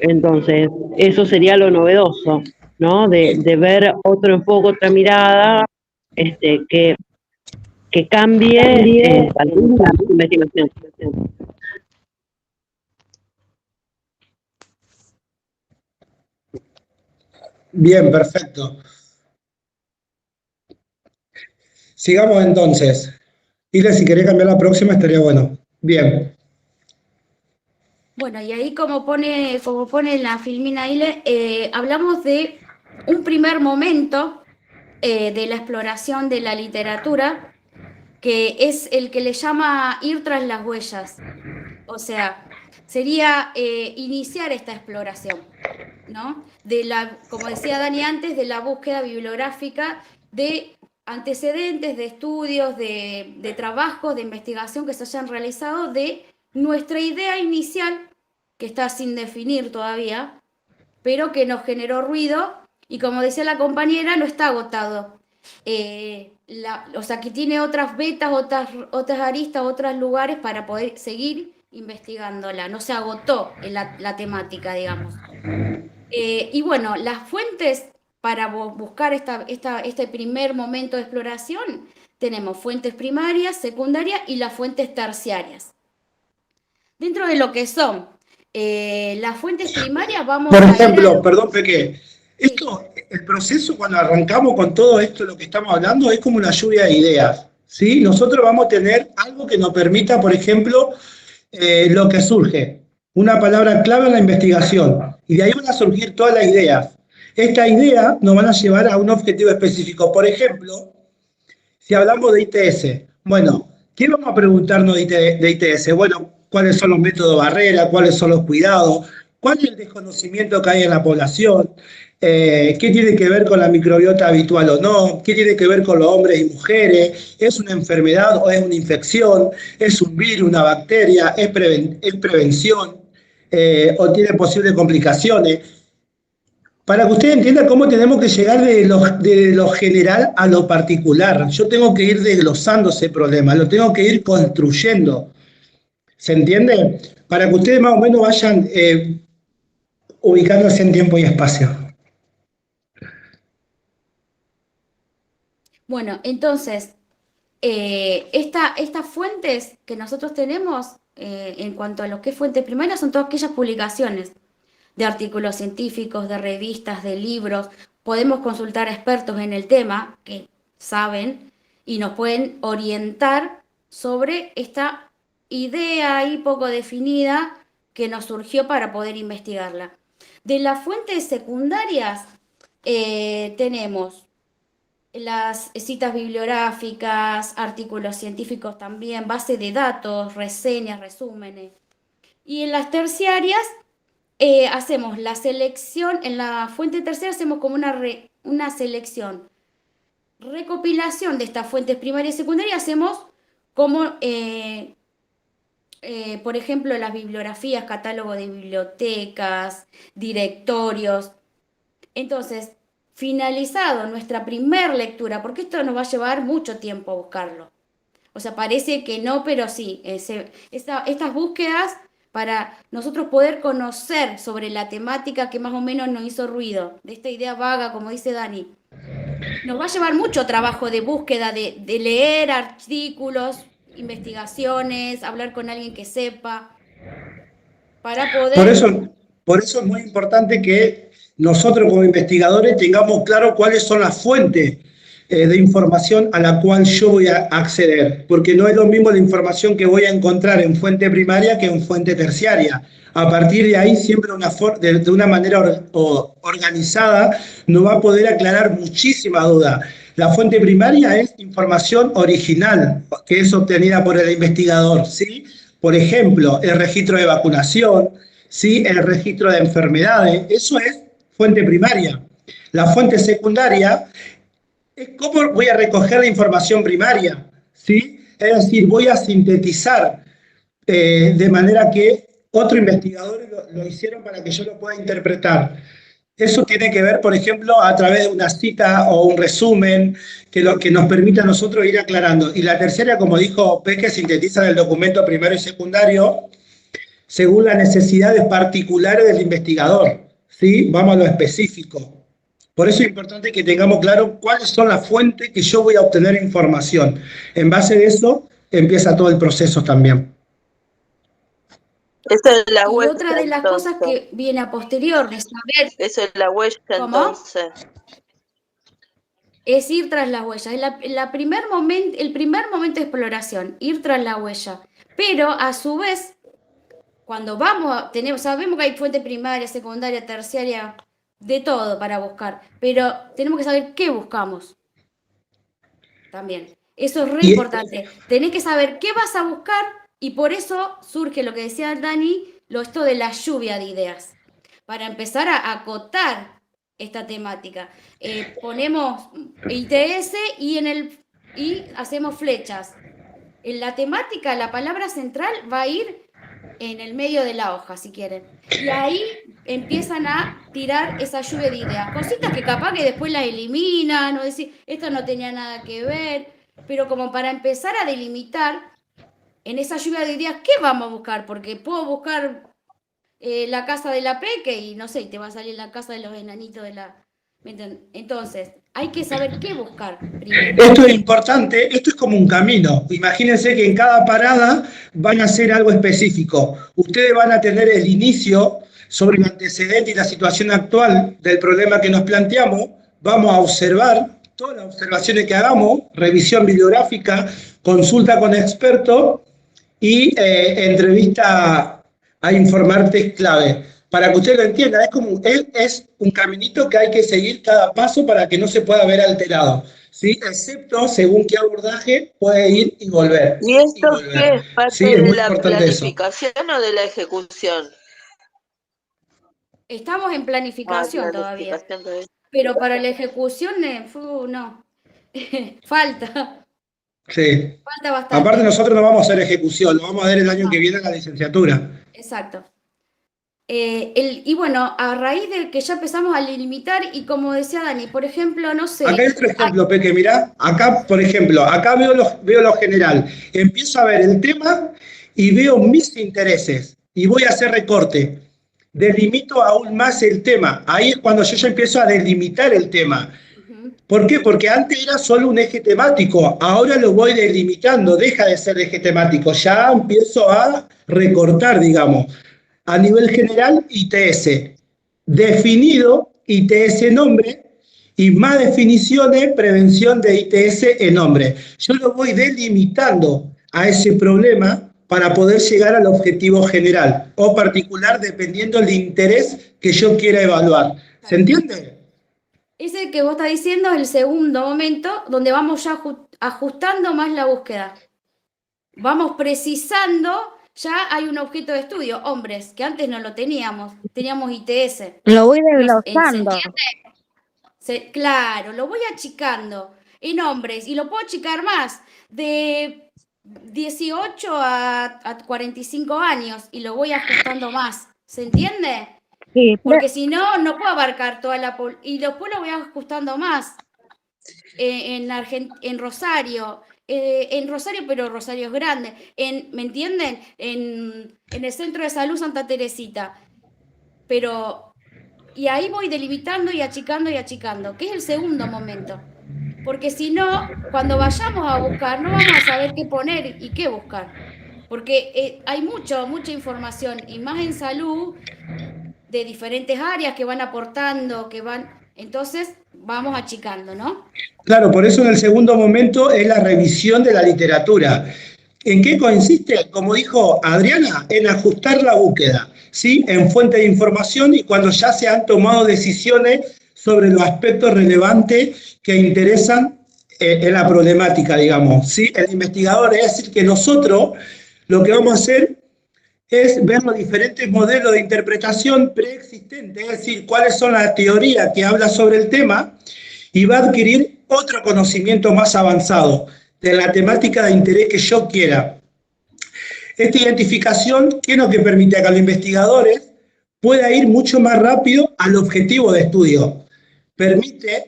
Entonces, eso sería lo novedoso, ¿no? De ver otro enfoque, otra mirada, que cambie también la investigación. Bien, perfecto. Sigamos entonces. Ile, si querés cambiar la próxima, estaría bueno. Bien. Bueno, y ahí como pone en la filmina Ile, hablamos de un primer momento de la exploración de la literatura, que es el que le llama ir tras las huellas. O sea, sería iniciar esta exploración, ¿no? Como decía Dani antes, de la búsqueda bibliográfica de antecedentes, de estudios, de trabajos, de investigación que se hayan realizado de nuestra idea inicial, que está sin definir todavía, pero que nos generó ruido y como decía la compañera, no está agotado. O sea, que tiene otras vetas, otras aristas, otros lugares para poder seguir investigándola. No se agotó en la temática, digamos. Y bueno, las fuentes para buscar este primer momento de exploración, tenemos fuentes primarias, secundarias y las fuentes terciarias. Dentro de lo que son las fuentes primarias, vamos Por a ejemplo, perdón, Peque, el proceso cuando arrancamos con todo esto, lo que estamos hablando, es como una lluvia de ideas, ¿sí? Nosotros vamos a tener algo que nos permita, por ejemplo, lo que surge, una palabra clave en la investigación, y de ahí van a surgir todas las ideas. Estas ideas nos van a llevar a un objetivo específico. Por ejemplo, si hablamos de ITS, bueno, ¿qué vamos a preguntarnos de ITS? Bueno, ¿cuáles son los métodos de barrera? ¿Cuáles son los cuidados? ¿Cuál es el desconocimiento que hay en la población? ¿Qué tiene que ver con la microbiota habitual o no? ¿Qué tiene que ver con los hombres y mujeres? ¿Es una enfermedad o es una infección? ¿Es un virus, una bacteria? ¿Es prevención? ¿O tiene posibles complicaciones? Para que usted entienda cómo tenemos que llegar de lo general a lo particular. Yo tengo que ir desglosando ese problema, lo tengo que ir construyendo. ¿Se entiende? Para que ustedes más o menos vayan ubicándose en tiempo y espacio. Bueno, entonces, estas fuentes que nosotros tenemos en cuanto a lo que es fuentes primarias son todas aquellas publicaciones de artículos científicos, de revistas, de libros. Podemos consultar a expertos en el tema que saben y nos pueden orientar sobre esta idea ahí poco definida que nos surgió para poder investigarla. De las fuentes secundarias tenemos las citas bibliográficas, artículos científicos también, base de datos, reseñas, resúmenes. Y en las terciarias hacemos la selección, en la fuente terciaria hacemos como una selección, recopilación de estas fuentes primarias y secundarias, hacemos como, por ejemplo, las bibliografías, catálogo de bibliotecas, directorios. Entonces, finalizado nuestra primer lectura, porque esto nos va a llevar mucho tiempo buscarlo. O sea, parece que no, pero sí. Estas búsquedas para nosotros poder conocer sobre la temática que más o menos nos hizo ruido, de esta idea vaga, como dice Dani, nos va a llevar mucho trabajo de búsqueda, de leer artículos, investigaciones, hablar con alguien que sepa, para poder... Por eso es muy importante que nosotros como investigadores tengamos claro cuáles son las fuentes de información a la cual yo voy a acceder, porque no es lo mismo la información que voy a encontrar en fuente primaria que en fuente terciaria. A partir de ahí, siempre de una manera organizada, nos va a poder aclarar muchísimas dudas. La fuente primaria es información original, que es obtenida por el investigador, ¿sí? Por ejemplo, el registro de vacunación, ¿sí? El registro de enfermedades, eso es fuente primaria. La fuente secundaria es cómo voy a recoger la información primaria, ¿sí? Es decir, voy a sintetizar de manera que otros investigadores lo hicieron para que yo lo pueda interpretar. Eso tiene que ver, por ejemplo, a través de una cita o un resumen que nos permita a nosotros ir aclarando. Y la tercera, como dijo Peque, sintetiza el documento primario y secundario según las necesidades particulares del investigador, ¿sí? Vamos a lo específico. Por eso es importante que tengamos claro cuáles son las fuentes que yo voy a obtener información. En base de eso, empieza todo el proceso también. Esa es la y huella, otra de las entonces. cosas que viene a posterior de saber... Eso es la huella, ¿Cómo? entonces. Es ir tras las huellas. El primer momento de exploración, ir tras la huella. Pero a su vez, cuando sabemos que hay fuente primaria, secundaria, terciaria, de todo para buscar, pero tenemos que saber qué buscamos. También. Eso es re importante. Tenés que saber qué vas a buscar y por eso surge lo que decía Dani, esto de la lluvia de ideas. Para empezar a acotar esta temática. Ponemos ITS y hacemos flechas. En la temática, la palabra central va a ir en el medio de la hoja, si quieren. Y ahí empiezan a tirar esa lluvia de ideas. Cositas que capaz que después las eliminan, o decir, esto no tenía nada que ver, pero como para empezar a delimitar en esa lluvia de ideas, ¿qué vamos a buscar? Porque puedo buscar la casa de la Peque y no sé, y te va a salir la casa de los enanitos de la... Entonces, hay que saber qué buscar primero. Esto es importante, esto es como un camino. Imagínense que en cada parada van a hacer algo específico. Ustedes van a tener el inicio sobre el antecedente y la situación actual del problema que nos planteamos. Vamos a observar todas las observaciones que hagamos, revisión bibliográfica, consulta con expertos y entrevista a informantes clave. Para que usted lo entienda, es un caminito que hay que seguir cada paso para que no se pueda ver alterado, ¿sí? Excepto según qué abordaje puede ir y volver. ¿Y esto qué es parte sí, es de muy la importante planificación o de la ejecución? Estamos en planificación todavía, planificación todavía. pero para la ejecución, no. Falta Sí. bastante. Aparte nosotros no vamos a hacer ejecución, lo vamos a ver el año No. que viene en la licenciatura. Exacto. Y bueno, a raíz de que ya empezamos a limitar, y como decía Dani, por ejemplo, no sé. Acá hay otro ejemplo, Peque, mirá, acá, por ejemplo, acá veo lo general. Empiezo a ver el tema y veo mis intereses y voy a hacer recorte. Delimito aún más el tema. Ahí es cuando yo ya empiezo a delimitar el tema. ¿Por qué? Porque antes era solo un eje temático, ahora lo voy delimitando, deja de ser eje temático, ya empiezo a recortar, digamos. A nivel general, ITS. Definido, ITS nombre, y más definiciones, prevención de ITS en nombre. Yo lo voy delimitando a ese problema para poder llegar al objetivo general o particular dependiendo del interés que yo quiera evaluar. ¿Se entiende? Ese que vos estás diciendo es el segundo momento donde vamos ya ajustando más la búsqueda. Vamos precisando, ya hay un objeto de estudio, hombres, que antes no lo teníamos ITS. Lo voy ¿Se desglosando. entiende? Claro, lo voy achicando en hombres y lo puedo achicar más, de 18 a 45 años, y lo voy ajustando más. ¿Se entiende? Sí, Porque si no, no puedo abarcar toda la población. Y después lo voy ajustando más. En Rosario. En Rosario, pero Rosario es grande. ¿Me entienden? En el Centro de Salud Santa Teresita. Y ahí voy delimitando y achicando, que es el segundo momento. Porque si no, cuando vayamos a buscar, no vamos a saber qué poner y qué buscar. Porque hay mucha información, y más en salud, de diferentes áreas que van aportando, entonces vamos achicando, ¿no? Claro, por eso en el segundo momento es la revisión de la literatura. ¿En qué consiste? Como dijo Adriana, en ajustar la búsqueda, ¿sí? En fuente de información y cuando ya se han tomado decisiones sobre los aspectos relevantes que interesan en la problemática, digamos, ¿sí? El investigador, es decir, que nosotros lo que vamos a hacer es ver los diferentes modelos de interpretación preexistentes, es decir, cuáles son las teorías que habla sobre el tema, y va a adquirir otro conocimiento más avanzado de la temática de interés que yo quiera. Esta identificación, ¿qué es lo que permite a que los investigadores puedan ir mucho más rápido al objetivo de estudio?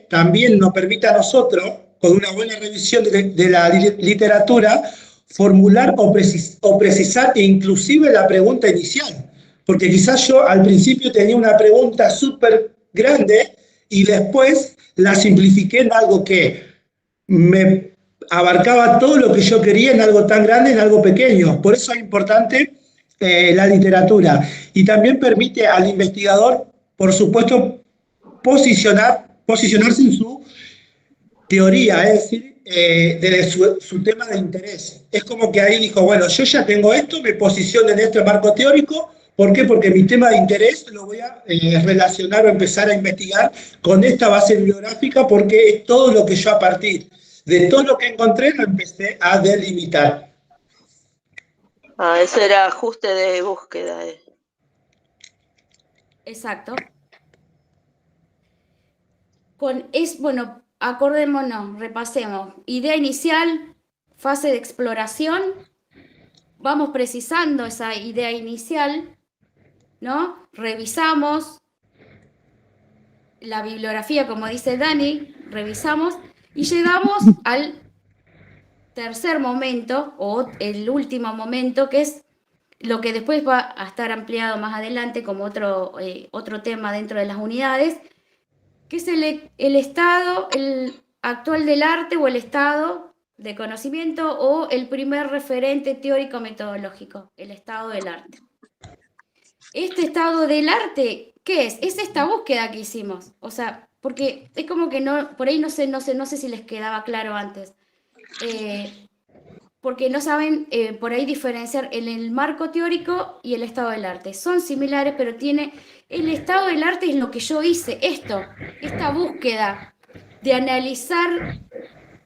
También nos permite a nosotros, con una buena revisión de la literatura, formular o precisar inclusive la pregunta inicial. Porque quizás yo al principio tenía una pregunta súper grande y después la simplifiqué en algo que me abarcaba todo lo que yo quería en algo tan grande, en algo pequeño. Por eso es importante la literatura. Y también permite al investigador, por supuesto, posicionarse en su teoría, es decir, de su tema de interés. Es como que ahí dijo, bueno, yo ya tengo esto, me posiciono en este marco teórico. ¿Por qué? Porque mi tema de interés lo voy a relacionar o empezar a investigar con esta base bibliográfica, porque es todo lo que yo a partir de todo lo que encontré lo empecé a delimitar. Eso era ajuste de búsqueda. Exacto. Bueno, acordémonos, repasemos. Idea inicial, fase de exploración. Vamos precisando esa idea inicial, ¿no? Revisamos la bibliografía, como dice Dani, revisamos y llegamos al tercer momento, o el último momento, que es lo que después va a estar ampliado más adelante como otro tema dentro de las unidades, que es el estado actual del arte, o el estado de conocimiento, o el primer referente teórico-metodológico, el estado del arte. Este estado del arte, ¿qué es? Es esta búsqueda que hicimos. O sea, porque es como que no, por ahí no sé si les quedaba claro antes. Porque no saben por ahí diferenciar el marco teórico y el estado del arte. Son similares, pero el estado del arte es lo que yo hice, esta búsqueda de analizar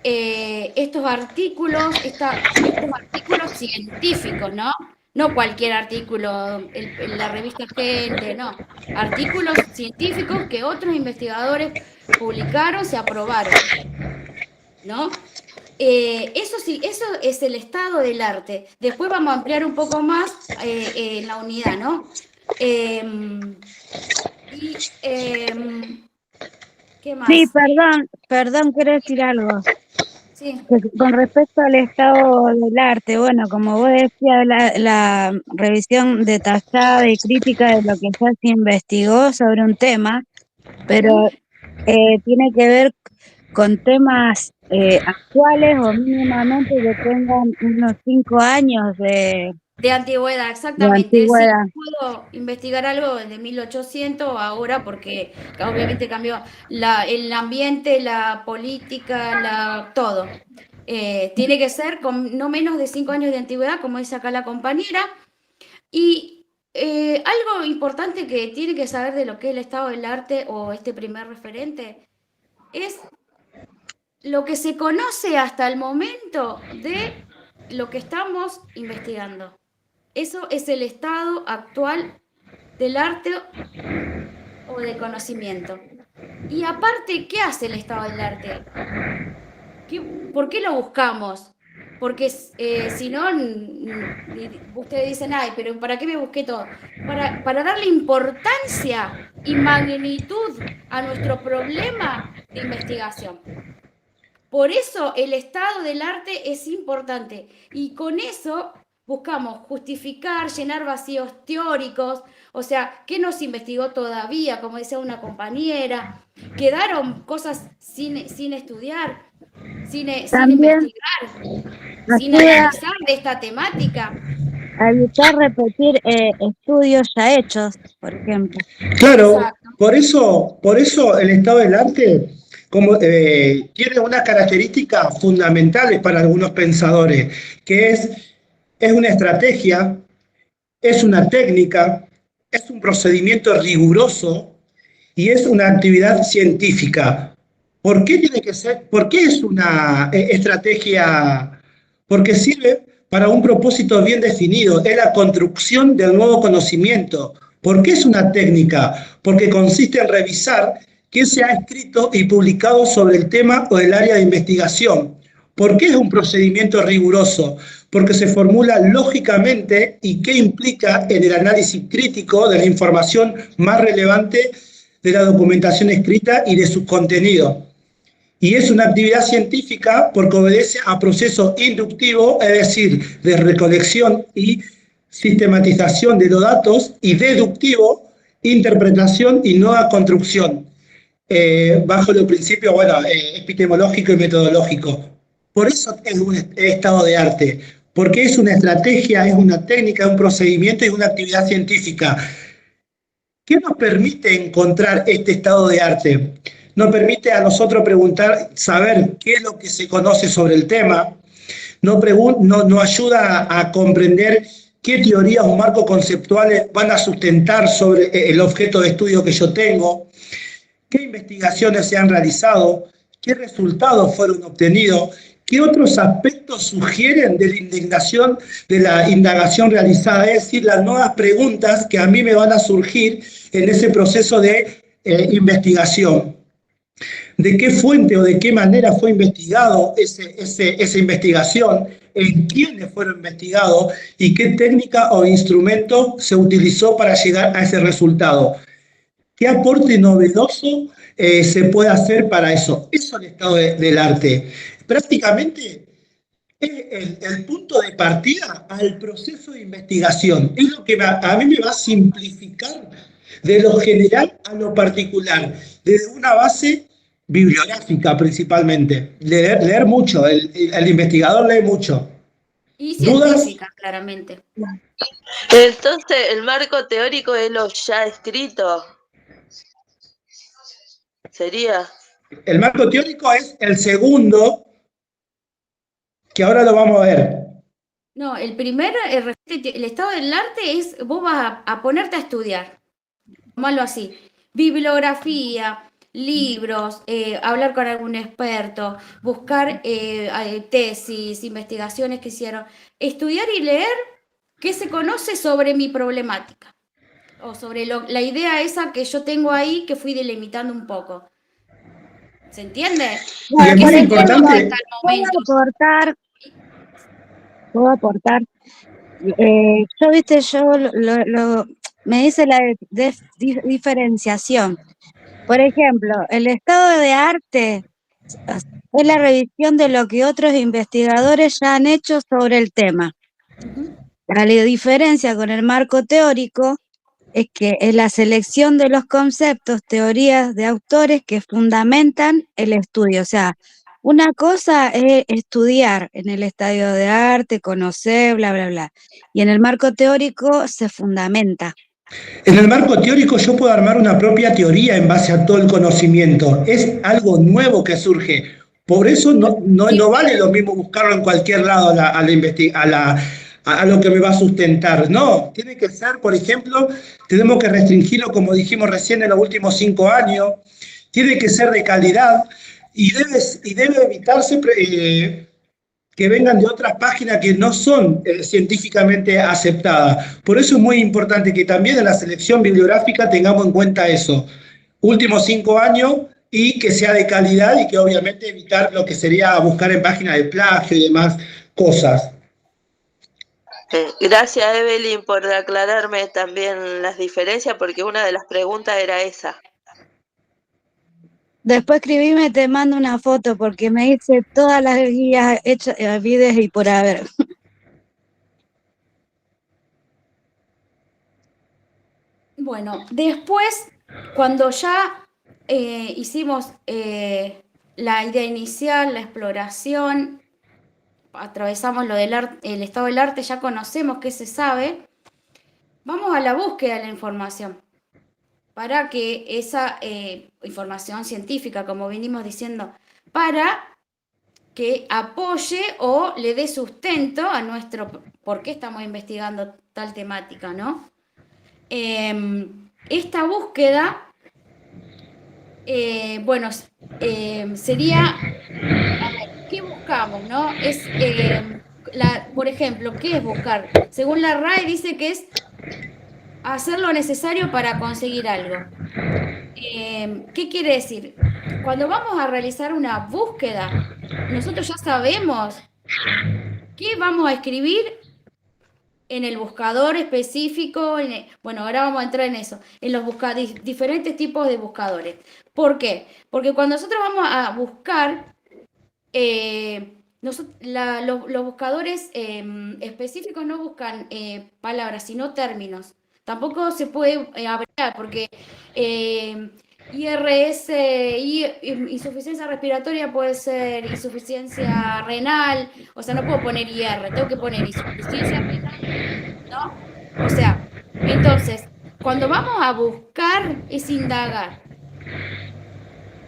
estos artículos científicos, ¿no? No cualquier artículo en la revista Gente, no. Artículos científicos que otros investigadores publicaron, se aprobaron, ¿no? Eso sí, eso es el estado del arte. Después vamos a ampliar un poco más en la unidad, ¿no? ¿Qué más? Sí, perdón, quiero decir algo. Sí. Con respecto al estado del arte, bueno, como vos decías, la revisión detallada y crítica de lo que ya se investigó sobre un tema, pero tiene que ver con temas actuales o mínimamente que tengan unos 5 años De antigüedad, de exactamente. Sí, antigüedad. puedo investigar algo de 1800 ahora porque obviamente cambió el ambiente, la política, todo. Tiene que ser con no menos de 5 años de antigüedad, como dice acá la compañera. Y algo importante que tiene que saber de lo que es el estado del arte o este primer referente es lo que se conoce hasta el momento de lo que estamos investigando. Eso es el estado actual del arte o del conocimiento. Y aparte, ¿qué hace el estado del arte? ¿Por qué lo buscamos? Porque si no, ustedes dicen, ay, pero ¿para qué me busqué todo? Para darle importancia y magnitud a nuestro problema de investigación. Por eso el estado del arte es importante y con eso buscamos justificar, llenar vacíos teóricos, o sea, ¿qué no se investigó todavía? Como decía una compañera, quedaron cosas sin estudiar, sin También investigar, sin ayuda analizar de esta temática. a evitar repetir estudios ya hechos, por ejemplo. Claro, Exacto. por eso el estado del arte tiene unas características fundamentales para algunos pensadores, que es una estrategia, es una técnica, es un procedimiento riguroso y es una actividad científica. ¿Por qué tiene que ser? ¿Por qué es una estrategia? Porque sirve para un propósito bien definido, es la construcción del nuevo conocimiento. ¿Por qué es una técnica? Porque consiste en revisar qué se ha escrito y publicado sobre el tema o el área de investigación. ¿Por qué es un procedimiento riguroso? Porque se formula lógicamente y qué implica en el análisis crítico de la información más relevante de la documentación escrita y de sus contenidos. Y es una actividad científica porque obedece a procesos inductivos, es decir, de recolección y sistematización de los datos, y deductivo, interpretación y nueva construcción, bajo los principios epistemológico y metodológico. Por eso es un estado de arte, porque es una estrategia, es una técnica, es un procedimiento y es una actividad científica. ¿Qué nos permite encontrar este estado de arte? Nos permite a nosotros preguntar, saber qué es lo que se conoce sobre el tema, nos ayuda a comprender qué teorías o marcos conceptuales van a sustentar sobre el objeto de estudio que yo tengo, qué investigaciones se han realizado, qué resultados fueron obtenidos, qué otros aspectos sugieren de la indagación realizada, es decir, las nuevas preguntas que a mí me van a surgir en ese proceso de investigación. ¿De qué fuente o de qué manera fue investigado esa investigación? ¿En quiénes fueron investigados? ¿Y qué técnica o instrumento se utilizó para llegar a ese resultado? ¿Qué aporte novedoso se puede hacer para eso? Eso es el estado del arte. Prácticamente es el punto de partida al proceso de investigación. Es lo que a mí me va a simplificar de lo general a lo particular, desde una base bibliográfica principalmente. Leer mucho, el investigador lee mucho. Y ¿Dudas? científica, claramente. Entonces, el marco teórico es lo ya escrito. Sería. El marco teórico es el segundo, que ahora lo vamos a ver. No, el estado del arte es, vos vas a ponerte a estudiar, tomarlo así, bibliografía, libros, hablar con algún experto, buscar tesis, investigaciones que hicieron, estudiar y leer ¿Qué se conoce sobre mi problemática? O sobre la idea esa que yo tengo ahí, que fui delimitando un poco. ¿Se entiende? Y ¿Para es qué muy se entiende importante, hasta el momento? Puedo aportar. Yo, viste, me hice la diferenciación. Por ejemplo, el estado de arte es la revisión de lo que otros investigadores ya han hecho sobre el tema. La diferencia con el marco teórico es que es la selección de los conceptos, teorías de autores que fundamentan el estudio. O sea, una cosa es estudiar en el estadio de arte, conocer, bla, bla, bla. Y en el marco teórico se fundamenta. en el marco teórico yo puedo armar una propia teoría en base a todo el conocimiento. Es algo nuevo que surge. Por eso no vale lo mismo buscarlo en cualquier lado a lo que me va a sustentar. No, tiene que ser, por ejemplo, tenemos que restringirlo, como dijimos recién, en los últimos 5 años. Tiene que ser de calidad y debe evitarse que vengan de otras páginas que no son científicamente aceptadas. Por eso es muy importante que también en la selección bibliográfica tengamos en cuenta eso. Últimos 5 años y que sea de calidad y que obviamente evitar lo que sería buscar en páginas de plagio y demás cosas. Gracias, Evelyn, por aclararme también las diferencias, porque una de las preguntas era esa. Después escribime, te mando una foto porque me hice todas las guías hechas, vides y por haber. Bueno, después, cuando ya hicimos la idea inicial, la exploración, atravesamos lo del el estado del arte, ya conocemos qué se sabe, vamos a la búsqueda de la información para que esa información científica, como venimos diciendo, para que apoye o le dé sustento a nuestro por qué estamos investigando tal temática, ¿no? Esta búsqueda, bueno, sería, a ver, ¿qué buscamos, no? Es, por ejemplo, ¿qué es buscar? Según la RAE dice que es hacer lo necesario para conseguir algo. ¿Qué quiere decir? Cuando vamos a realizar una búsqueda, nosotros ya sabemos qué vamos a escribir en el buscador específico, bueno, ahora vamos a entrar en eso, en los diferentes tipos de buscadores. ¿Por qué? Porque cuando nosotros vamos a buscar, los buscadores específicos no buscan palabras, sino términos. Tampoco se puede abreviar porque IRS, insuficiencia respiratoria puede ser insuficiencia renal, o sea, no puedo poner IR, tengo que poner insuficiencia renal, ¿no? O sea, entonces, cuando vamos a buscar es indagar.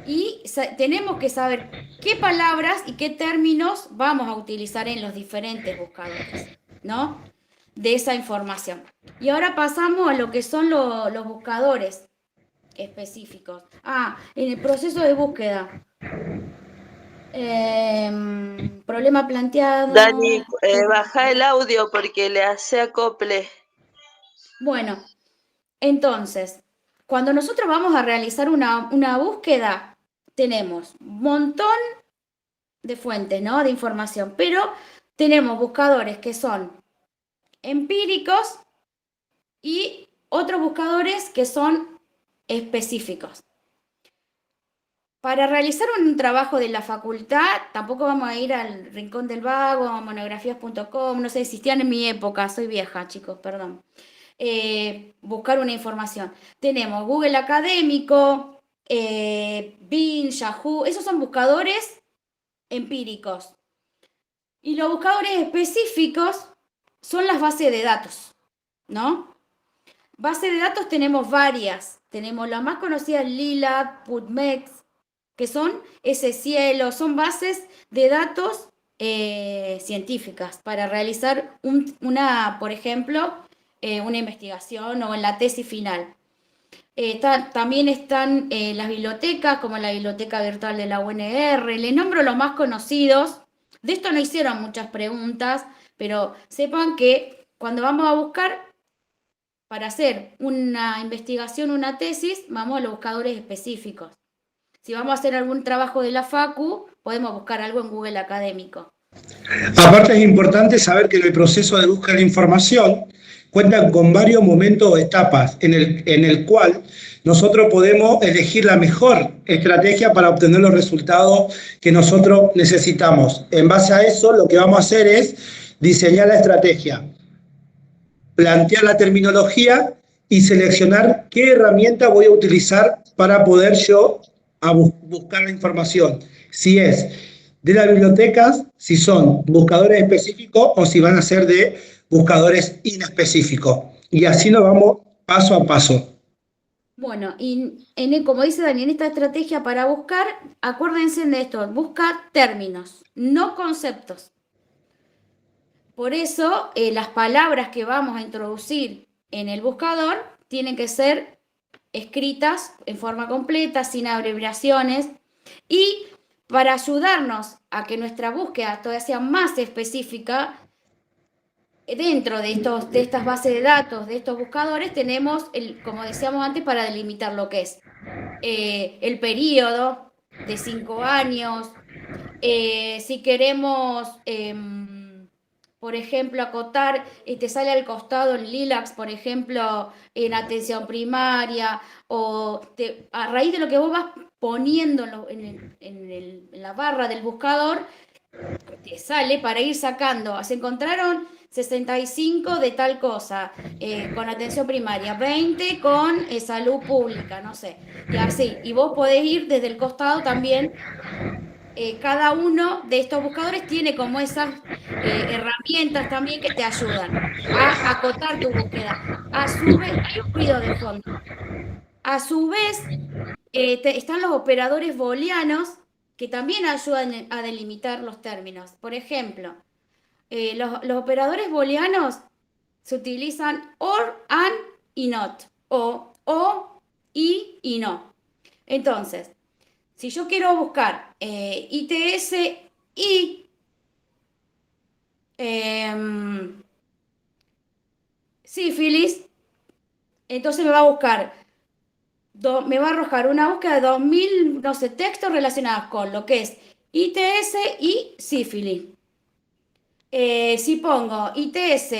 Y tenemos que saber qué palabras y qué términos vamos a utilizar en los diferentes buscadores, ¿no? De esa información. Y ahora pasamos a lo que son los buscadores específicos. En el proceso de búsqueda. Problema planteado. Dani, baja el audio porque le hace acople. Bueno, entonces, cuando nosotros vamos a realizar una búsqueda, tenemos un montón de fuentes, ¿no? De información, pero tenemos buscadores que son empíricos y otros buscadores que son específicos. Para realizar un trabajo de la facultad, tampoco vamos a ir al Rincón del Vago, a monografías.com, no sé, existían en mi época, soy vieja, chicos, perdón. Buscar una información. Tenemos Google Académico, Bing, Yahoo, esos son buscadores empíricos. Y los buscadores específicos son las bases de datos, ¿no? Bases de datos tenemos varias. Tenemos la más conocida, Lila, PubMed, que son ese cielo, son bases de datos científicas para realizar por ejemplo, una investigación o en la tesis final. También están las bibliotecas, como la Biblioteca Virtual de la UNR. Les nombro los más conocidos. De esto no hicieron muchas preguntas, pero sepan que cuando vamos a buscar, para hacer una investigación, una tesis, vamos a los buscadores específicos. Si vamos a hacer algún trabajo de la Facu, podemos buscar algo en Google Académico. Aparte es importante saber que en el proceso de búsqueda de información cuentan con varios momentos o etapas en el cual nosotros podemos elegir la mejor estrategia para obtener los resultados que nosotros necesitamos. En base a eso, lo que vamos a hacer es diseñar la estrategia, plantear la terminología y seleccionar qué herramienta voy a utilizar para poder yo buscar la información. Si es de las bibliotecas, si son buscadores específicos o si van a ser de buscadores inespecíficos. Y así nos vamos paso a paso. Bueno, y como dice Dani, en esta estrategia para buscar, acuérdense de esto, busca términos, no conceptos. Por eso, las palabras que vamos a introducir en el buscador tienen que ser escritas en forma completa, sin abreviaciones, y para ayudarnos a que nuestra búsqueda todavía sea más específica, dentro de estas bases de datos, de estos buscadores, tenemos, como decíamos antes, para delimitar lo que es el periodo de 5 años, si queremos, por ejemplo, acotar, te sale al costado en Lilacs, por ejemplo, en atención primaria, o a raíz de lo que vos vas poniendo en la barra del buscador, te sale para ir sacando. Se encontraron 65 de tal cosa, con atención primaria, 20 con salud pública, no sé, y así. Y vos podés ir desde el costado también. Cada uno de estos buscadores tiene como esas herramientas también que te ayudan a acotar tu búsqueda. A su vez, hay un ruido de fondo. A su vez, están los operadores booleanos que también ayudan a delimitar los términos. Por ejemplo, los operadores booleanos se utilizan or, and y not, o, y no. Entonces, si yo quiero buscar ITS y sífilis, entonces me va a buscar, me va a arrojar una búsqueda de 2000, no sé, textos relacionados con lo que es ITS y sífilis. Si pongo ITS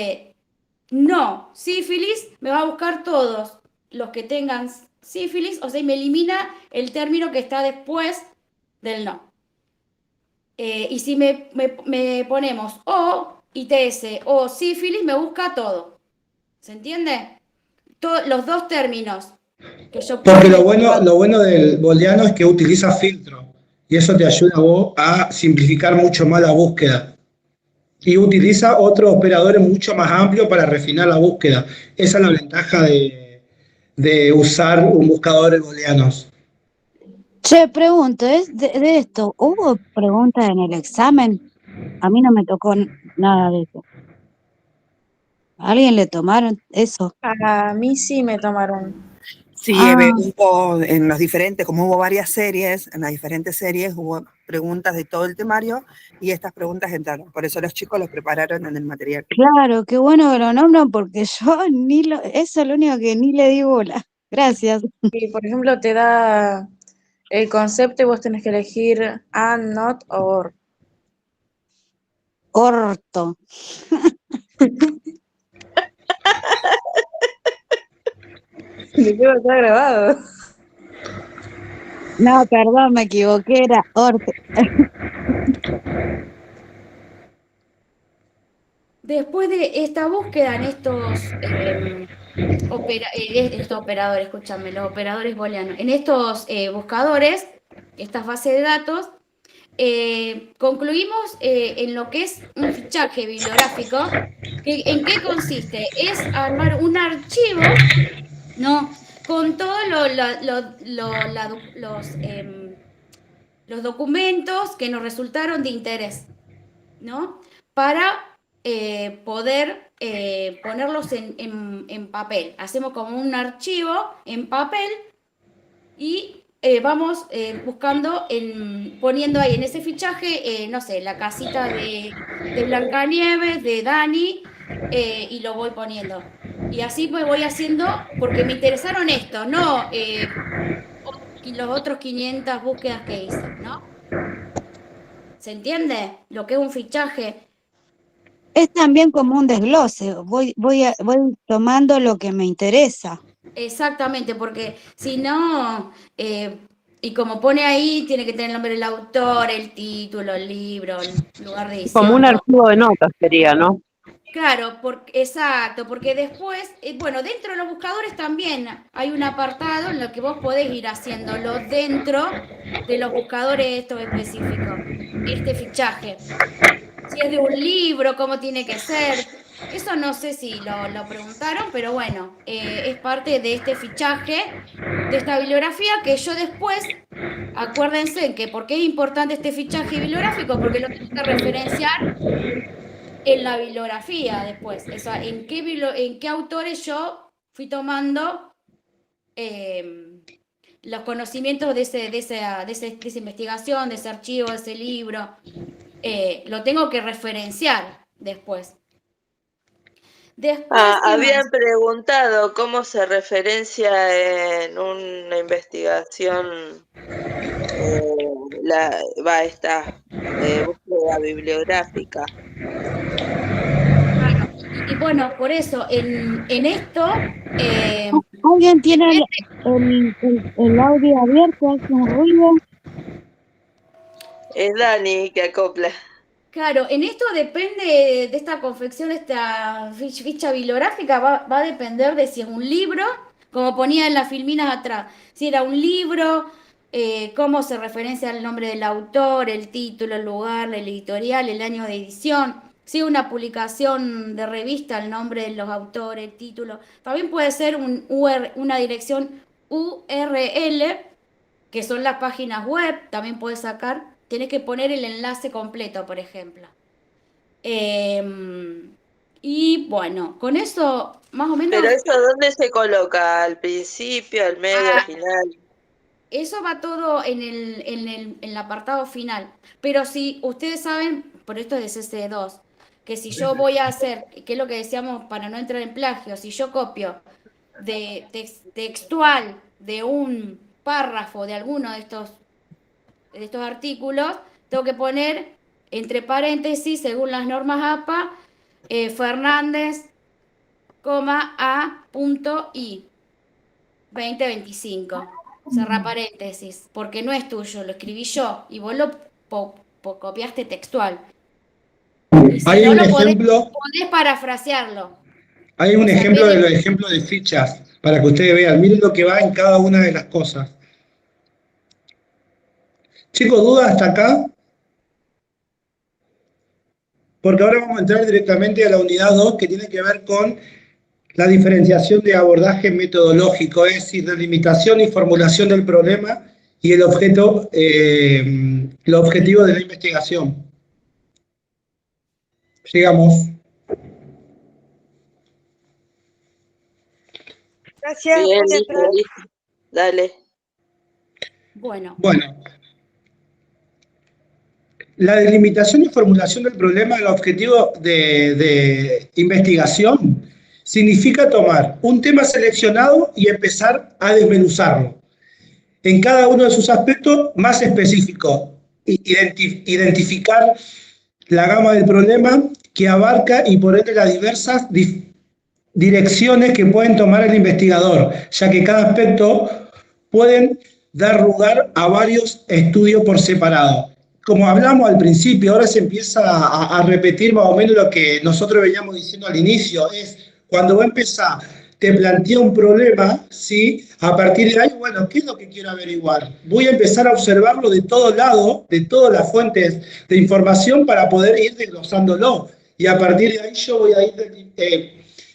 no sífilis, me va a buscar todos los que tengan sífilis, o sea, y me elimina el término que está después del no. Y si me ponemos o ITS o sífilis, me busca todo. ¿Se entiende? Los dos términos que yo puedo. Porque lo bueno del booleano es que utiliza filtro y eso te ayuda a vos a simplificar mucho más la búsqueda. Y utiliza otros operadores mucho más amplios para refinar la búsqueda. Esa es la ventaja de usar un buscador de booleanos. Che, pregunto, de esto, ¿hubo preguntas en el examen? A mí no me tocó nada de eso. ¿A alguien le tomaron eso? A mí sí me tomaron. Sí, hubo en los diferentes, como hubo varias series, en las diferentes series hubo preguntas de todo el temario y estas preguntas entraron. Por eso los chicos los prepararon en el material. Claro, qué bueno que lo nombran porque yo eso es lo único que ni le di bola. Gracias. Y por ejemplo te da el concepto y vos tenés que elegir and, not, or. Corto. ¿De qué está grabado? No, perdón, me equivoqué, era orto. Después de esta búsqueda en estos operadores, escúchame, los operadores booleanos, en estos buscadores, estas bases de datos, concluimos en lo que es un fichaje bibliográfico. ¿En qué consiste? Es armar un archivo, ¿no?, con todos los documentos que nos resultaron de interés, ¿no?, para poder ponerlos en papel. Hacemos como un archivo en papel y vamos buscando, poniendo ahí en ese fichaje, no sé, la casita de Blancanieves, de Dani, y lo voy poniendo. Y así me voy haciendo, porque me interesaron estos, no los otros 500 búsquedas que hice, ¿no? ¿Se entiende? Lo que es un fichaje. Es también como un desglose, voy tomando lo que me interesa. Exactamente, porque si no, y como pone ahí, tiene que tener el nombre del autor, el título, el libro, el lugar de Como edición, un todo. archivo de notas sería, ¿no? Claro, exacto, porque después, bueno, dentro de los buscadores también hay un apartado en lo que vos podés ir haciéndolo dentro de los buscadores estos específicos, este fichaje. Si es de un libro, cómo tiene que ser. Eso no sé si lo preguntaron, pero bueno, es parte de este fichaje, de esta bibliografía que yo después, acuérdense que por qué es importante este fichaje bibliográfico, porque lo tengo que referenciar en la bibliografía después. O sea, en qué autores yo fui tomando los conocimientos de esa investigación, de ese archivo, de ese libro. Lo tengo que referenciar después. Después, ¿qué más? Habían preguntado cómo se referencia en una investigación esta búsqueda bibliográfica. Claro. Y bueno, por eso, en esto, ¿Alguien tiene el audio abierto? ¿Hace un ruido? Es Dani que acopla. claro, en esto depende de esta confección, de esta ficha bibliográfica, va a depender de si es un libro, como ponía en las filminas atrás, si era un libro, cómo se referencia el nombre del autor, el título, el lugar, el editorial, el año de edición, si es una publicación de revista, el nombre de los autores, el título. También puede ser una dirección URL, que son las páginas web, también puedes sacar, tienes que poner el enlace completo, por ejemplo. Y bueno, con eso más o menos... Pero eso, ¿dónde se coloca? ¿Al principio, al medio, al final? Eso va todo en el apartado final. Pero si ustedes saben, por esto es de CC2, que si yo voy a hacer, que es lo que decíamos para no entrar en plagio, si yo copio textual de un párrafo de alguno de estos artículos, tengo que poner entre paréntesis, según las normas APA, Fernández, A.I 2025. Cerra paréntesis, porque no es tuyo, lo escribí yo y vos lo copiaste textual. Y si Hay no un lo ejemplo, podés parafrasearlo. hay un O sea, ejemplo de los ejemplos de fichas para que ustedes vean. Miren lo que va en cada una de las cosas. Chicos, ¿dudas hasta acá? Porque ahora vamos a entrar directamente a la unidad 2, que tiene que ver con la diferenciación de abordaje metodológico, es decir, delimitación y formulación del problema y el objetivo de la investigación. Sigamos. Gracias, Bien, ¿puede listo, entrar? listo. Dale. Bueno, La delimitación y formulación del problema, el objetivo de investigación, significa tomar un tema seleccionado y empezar a desmenuzarlo en cada uno de sus aspectos más específicos, identificar la gama del problema que abarca y por ende las diversas direcciones que pueden tomar el investigador, ya que cada aspecto pueden dar lugar a varios estudios por separado. Como hablamos al principio, ahora se empieza a repetir más o menos lo que nosotros veníamos diciendo al inicio, es cuando vos empezás, te plantea un problema, ¿sí? A partir de ahí, bueno, ¿qué es lo que quiero averiguar? Voy a empezar a observarlo de todos lados, de todas las fuentes de información para poder ir desglosándolo. Y a partir de ahí yo voy a ir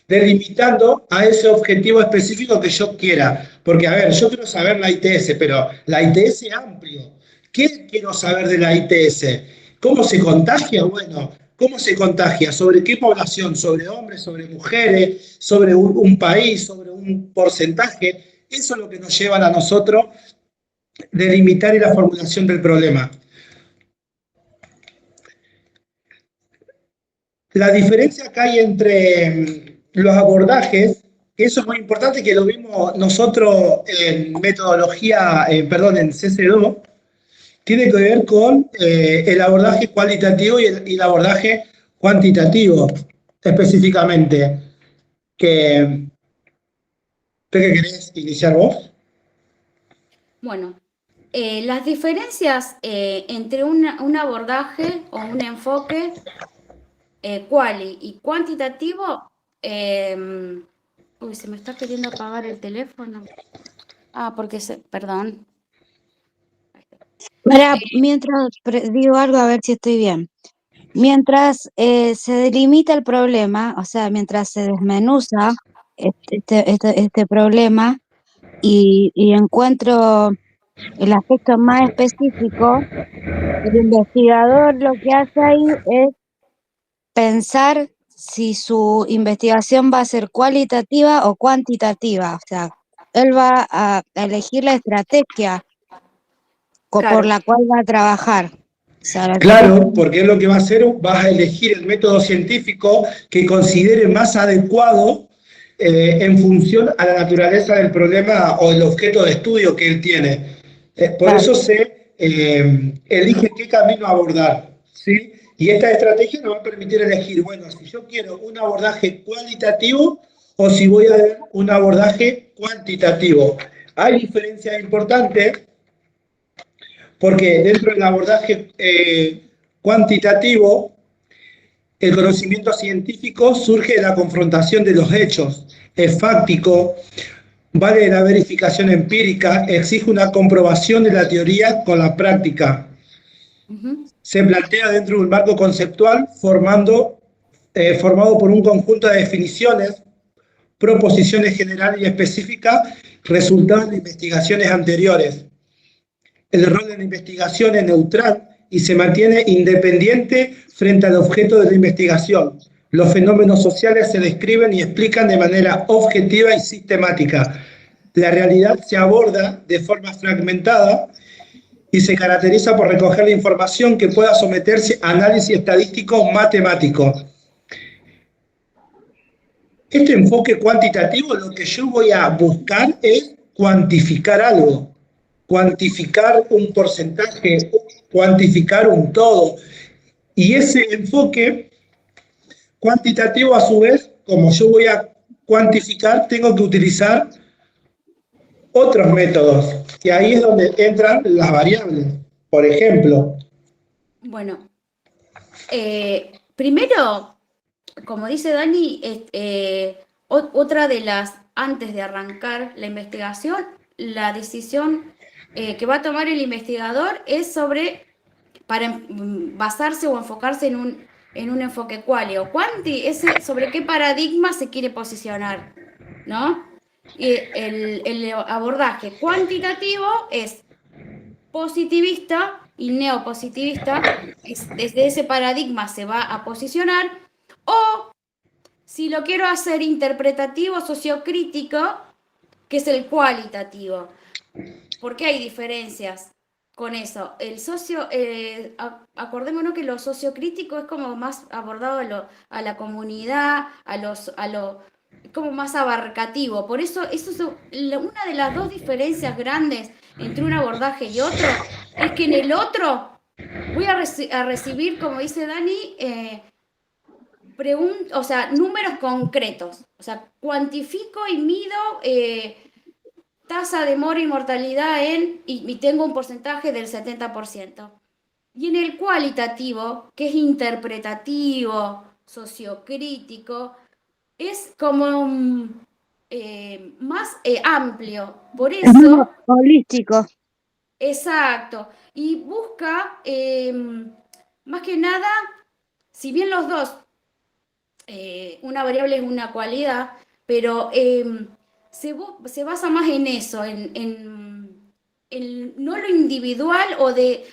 delimitando a ese objetivo específico que yo quiera. Porque, a ver, yo quiero saber la ITS, pero la ITS es amplio. ¿Qué quiero saber de la ITS? ¿Cómo se contagia? Bueno, ¿cómo se contagia? ¿Sobre qué población? ¿Sobre hombres? ¿Sobre mujeres? ¿Sobre un país? ¿Sobre un porcentaje? Eso es lo que nos lleva a nosotros delimitar y la formulación del problema. La diferencia que hay entre los abordajes, que eso es muy importante, que lo vimos nosotros en metodología, perdón, en CC2, tiene que ver con el abordaje cualitativo y el abordaje cuantitativo, específicamente. ¿Qué querés iniciar vos? Bueno, las diferencias entre un abordaje o un enfoque quali y cuantitativo. Uy, se me está queriendo apagar el teléfono. Porque perdón. Mientras digo algo, a ver si estoy bien. Mientras se delimita el problema, o sea, mientras se desmenuza este problema y encuentro el aspecto más específico, el investigador lo que hace ahí es pensar si su investigación va a ser cualitativa o cuantitativa. O sea, él va a elegir la estrategia por la cual va a trabajar. O sea, Claro, porque es lo que va a hacer, vas a elegir el método científico que considere más adecuado en función a la naturaleza del problema o del objeto de estudio que él tiene. Por eso se elige qué camino abordar, ¿sí? Y esta estrategia nos va a permitir elegir, bueno, si yo quiero un abordaje cualitativo o si voy a ver un abordaje cuantitativo. Hay diferencias importantes porque dentro del abordaje cuantitativo, el conocimiento científico surge de la confrontación de los hechos, es fáctico, vale la verificación empírica, exige una comprobación de la teoría con la práctica. Se plantea dentro de un marco conceptual formado por un conjunto de definiciones, proposiciones generales y específicas, resultados de investigaciones anteriores. El rol de la investigación es neutral y se mantiene independiente frente al objeto de la investigación. Los fenómenos sociales se describen y explican de manera objetiva y sistemática. La realidad se aborda de forma fragmentada y se caracteriza por recoger la información que pueda someterse a análisis estadístico matemático. Este enfoque cuantitativo, lo que yo voy a buscar es cuantificar algo, cuantificar un porcentaje, cuantificar un todo. Y ese enfoque cuantitativo, a su vez, como yo voy a cuantificar, tengo que utilizar otros métodos. Y ahí es donde entran las variables. Por ejemplo. Bueno, primero, como dice Dani, otra de las, antes de arrancar la investigación, la decisión que va a tomar el investigador es para basarse o enfocarse en un enfoque quali o quanti, sobre qué paradigma se quiere posicionar, ¿no? Y el abordaje cuantitativo es positivista y neopositivista, desde ese paradigma se va a posicionar, o si lo quiero hacer interpretativo, sociocrítico, que es el cualitativo. ¿Por qué hay diferencias con eso? Acordémonos que lo sociocrítico es como más abordado a la comunidad, como más abarcativo. Por eso es una de las dos diferencias grandes entre un abordaje y otro, es que en el otro voy a recibir, como dice Dani, números concretos. O sea, cuantifico y mido tasa de mora y mortalidad y tengo un porcentaje del 70%. Y en el cualitativo, que es interpretativo, sociocrítico, es como más amplio. Por eso... Es holístico. Exacto. Y busca, más que nada, si bien los dos, una variable es una cualidad, pero se basa más en eso, en no lo individual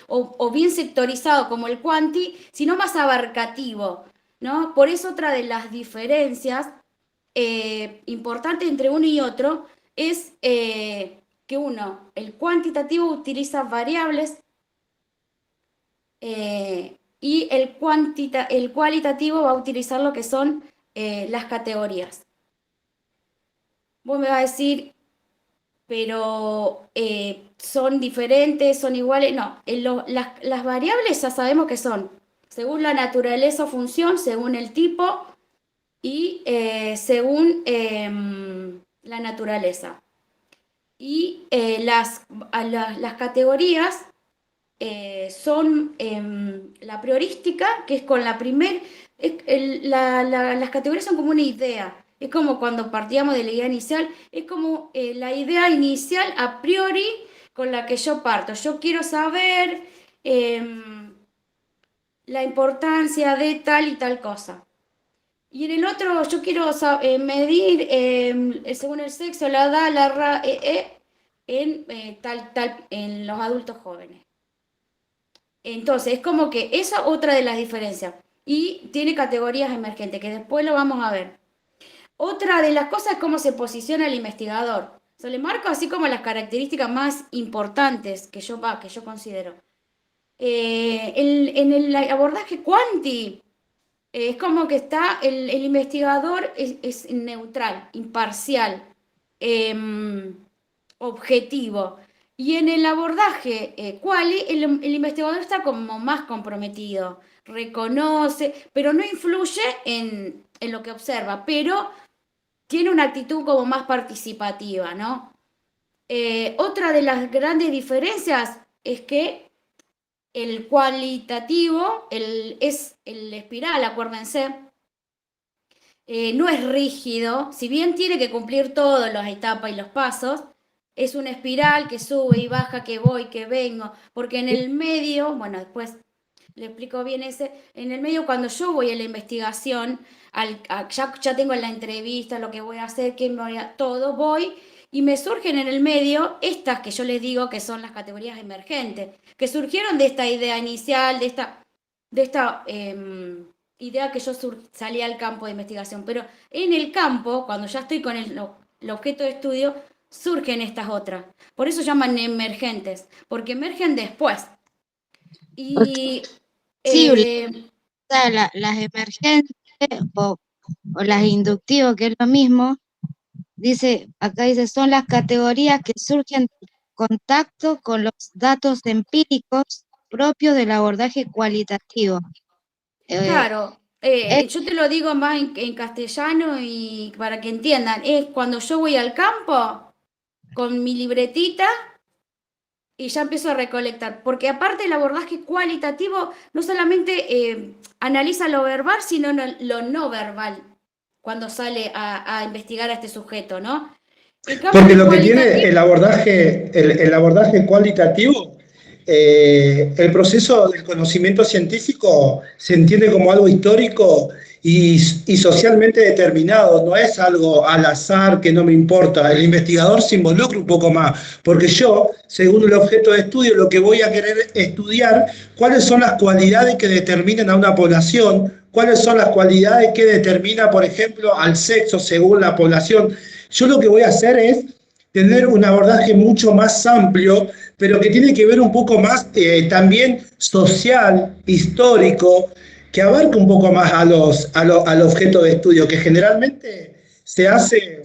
o bien sectorizado como el quanti, sino más abarcativo, ¿no? Por eso otra de las diferencias importantes entre uno y otro es que el cuantitativo utiliza variables y el cualitativo va a utilizar lo que son las categorías. Vos me vas a decir, pero son diferentes, son iguales. No, las variables ya sabemos que son según la naturaleza o función, según el tipo y según la naturaleza. Y las categorías son la priorística, que es con la primer, las categorías son como una idea, es como cuando partíamos de la idea inicial, es como la idea inicial a priori con la que yo parto. Yo quiero saber la importancia de tal y tal cosa. Y en el otro yo quiero medir según el sexo, la edad, la en los adultos jóvenes. Entonces, es como que esa otra de las diferencias. Y tiene categorías emergentes, que después lo vamos a ver. Otra de las cosas es cómo se posiciona el investigador. Se le marco así como las características más importantes que yo considero. En el abordaje cuanti, es como que está el investigador es neutral, imparcial, objetivo. Y en el abordaje quali, el investigador está como más comprometido, reconoce, pero no influye en lo que observa, pero tiene una actitud como más participativa, ¿no? Otra de las grandes diferencias es que el cualitativo es el espiral, acuérdense, no es rígido, si bien tiene que cumplir todas las etapas y los pasos, es una espiral que sube y baja, que voy, que vengo, porque en el medio, bueno, después le explico bien en el medio cuando yo voy a la investigación, ya tengo la entrevista, lo que voy a hacer, todo, voy, y me surgen en el medio estas que yo les digo que son las categorías emergentes, que surgieron de esta idea inicial, de esta idea que yo salí al campo de investigación. Pero en el campo, cuando ya estoy con el objeto de estudio, surgen estas otras. Por eso llaman emergentes, porque emergen después. Y Sí, las emergentes o las inductivas, que es lo mismo, acá dice, son las categorías que surgen en contacto con los datos empíricos propios del abordaje cualitativo. Claro, yo te lo digo más en castellano y para que entiendan, es cuando yo voy al campo con mi libretita y ya empiezo a recolectar, porque aparte el abordaje cualitativo no solamente analiza lo verbal, sino lo no verbal, cuando sale a investigar a este sujeto, ¿no? Porque lo que tiene el abordaje cualitativo, el proceso del conocimiento científico se entiende como algo histórico y socialmente determinado, no es algo al azar que no me importa. El investigador se involucra un poco más, porque yo, según el objeto de estudio, lo que voy a querer estudiar, cuáles son las cualidades que determinan a una población, cuáles son las cualidades que determina, por ejemplo, al sexo según la población. Yo lo que voy a hacer es tener un abordaje mucho más amplio, pero que tiene que ver un poco más también social, histórico, que abarca un poco más al objeto de estudio, que generalmente se hace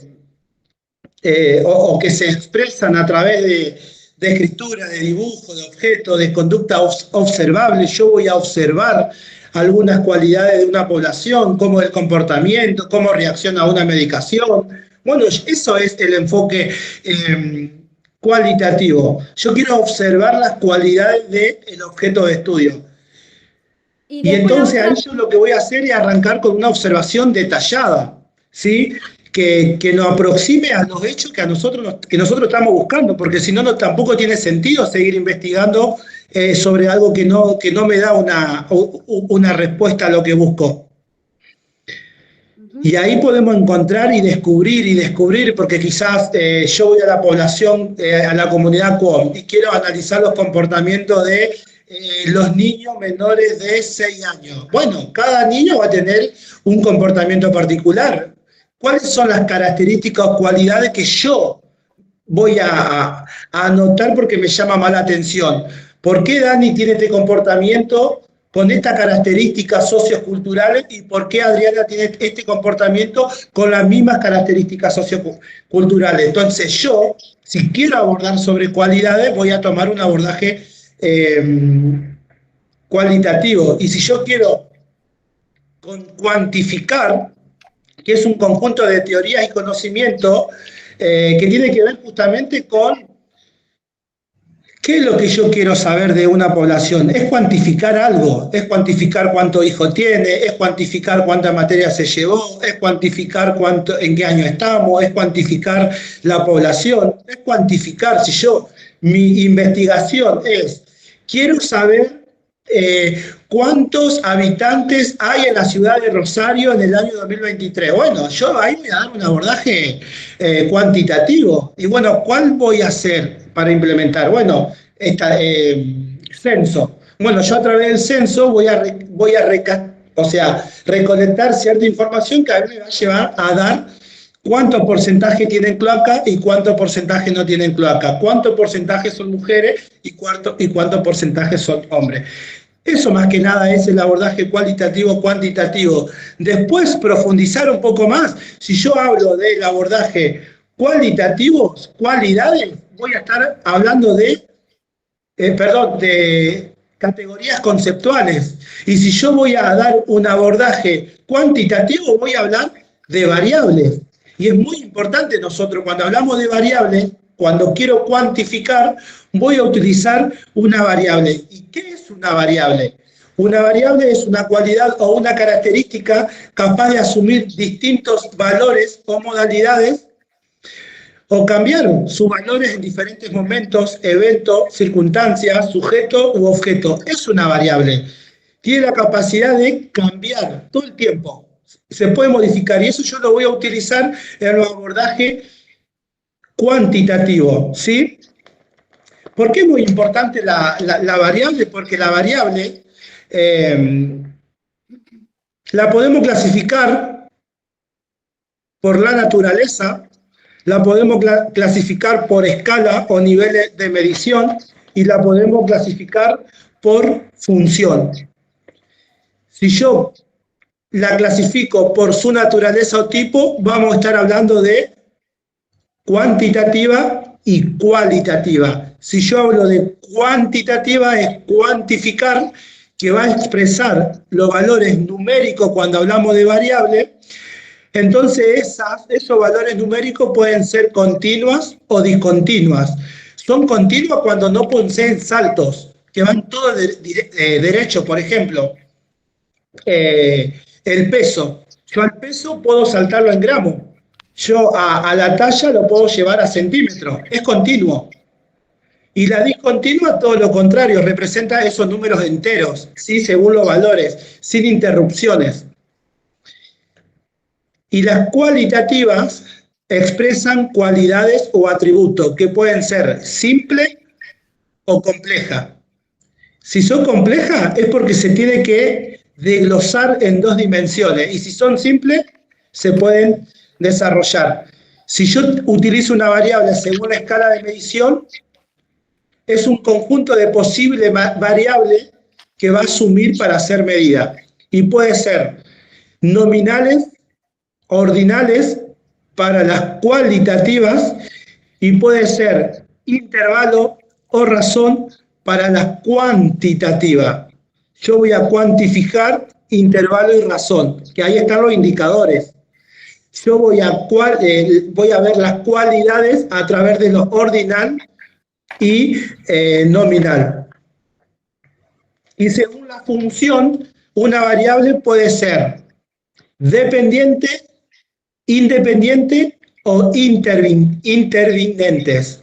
o que se expresan a través de escritura, de dibujo, de objeto, de conducta observable. Yo voy a observar algunas cualidades de una población, cómo es el comportamiento, cómo reacciona a una medicación. Bueno, eso es el enfoque cualitativo. Yo quiero observar las cualidades del objeto de estudio. Y entonces ahí yo lo que voy a hacer es arrancar con una observación detallada, ¿sí? Que nos aproxime a los hechos que nosotros estamos buscando, porque si no, tampoco tiene sentido seguir investigando sobre algo que no me da una respuesta a lo que busco. Y ahí podemos encontrar y descubrir, porque quizás yo voy a la población, a la comunidad QOM, y quiero analizar los comportamientos de los niños menores de 6 años. Bueno, cada niño va a tener un comportamiento particular. ¿Cuáles son las características o cualidades que yo voy a anotar porque me llama más la atención? ¿Por qué Dani tiene este comportamiento con estas características socioculturales y por qué Adriana tiene este comportamiento con las mismas características socioculturales. Entonces yo, si quiero abordar sobre cualidades, voy a tomar un abordaje cualitativo. Y si yo quiero cuantificar, que es un conjunto de teorías y conocimiento que tiene que ver justamente con ¿qué es lo que yo quiero saber de una población? Es cuantificar algo, es cuantificar cuánto hijo tiene, es cuantificar cuánta materia se llevó, es cuantificar en qué año estamos, es cuantificar la población, es cuantificar, si yo, mi investigación es, quiero saber cuántos habitantes hay en la ciudad de Rosario en el año 2023. Bueno, yo ahí voy a dar un abordaje cuantitativo. Y bueno, ¿cuál voy a hacer para implementar? Bueno, censo. Bueno, yo a través del censo voy a recolectar cierta información que a mí me va a llevar a dar cuánto porcentaje tienen cloaca y cuánto porcentaje no tienen cloaca, cuánto porcentaje son mujeres y cuánto porcentaje son hombres. Eso más que nada es el abordaje cualitativo-cuantitativo. Después profundizar un poco más. Si yo hablo del abordaje cualitativo, cualidades, voy a estar hablando de categorías conceptuales. Y si yo voy a dar un abordaje cuantitativo, voy a hablar de variables. Y es muy importante nosotros cuando hablamos de variables, cuando quiero cuantificar, voy a utilizar una variable. ¿Y qué es una variable? Una variable es una cualidad o una característica capaz de asumir distintos valores o modalidades o cambiar sus valores en diferentes momentos, eventos, circunstancias, sujeto u objeto. Es una variable. Tiene la capacidad de cambiar todo el tiempo. Se puede modificar y eso yo lo voy a utilizar en el abordaje cuantitativo, ¿sí? ¿Por qué es muy importante la variable? Porque la variable la podemos clasificar por la naturaleza, la podemos clasificar por escala o niveles de medición y la podemos clasificar por función. Si yo la clasifico por su naturaleza o tipo, vamos a estar hablando de cuantitativa y cualitativa. Si yo hablo de cuantitativa, es cuantificar, que va a expresar los valores numéricos cuando hablamos de variable. Entonces esos valores numéricos pueden ser continuas o discontinuas. Son continuas cuando no poseen saltos, que van todos derecho. Por ejemplo, el peso. Yo al peso puedo saltarlo en gramos. Yo a la talla lo puedo llevar a centímetros. Es continuo. Y la discontinua, todo lo contrario, representa esos números enteros, ¿sí? Según los valores, sin interrupciones. Y las cualitativas expresan cualidades o atributos que pueden ser simples o complejas. Si son complejas es porque se tiene que desglosar en dos dimensiones y si son simples se pueden desarrollar. Si yo utilizo una variable según la escala de medición, es un conjunto de posibles variables que va a asumir para ser medida. Y puede ser nominales, ordinales para las cualitativas y puede ser intervalo o razón para las cuantitativas. Yo voy a cuantificar intervalo y razón, que ahí están los indicadores. Yo voy a ver las cualidades a través de lo ordinal y nominal. Y según la función, una variable puede ser dependiente, independiente o intervinientes,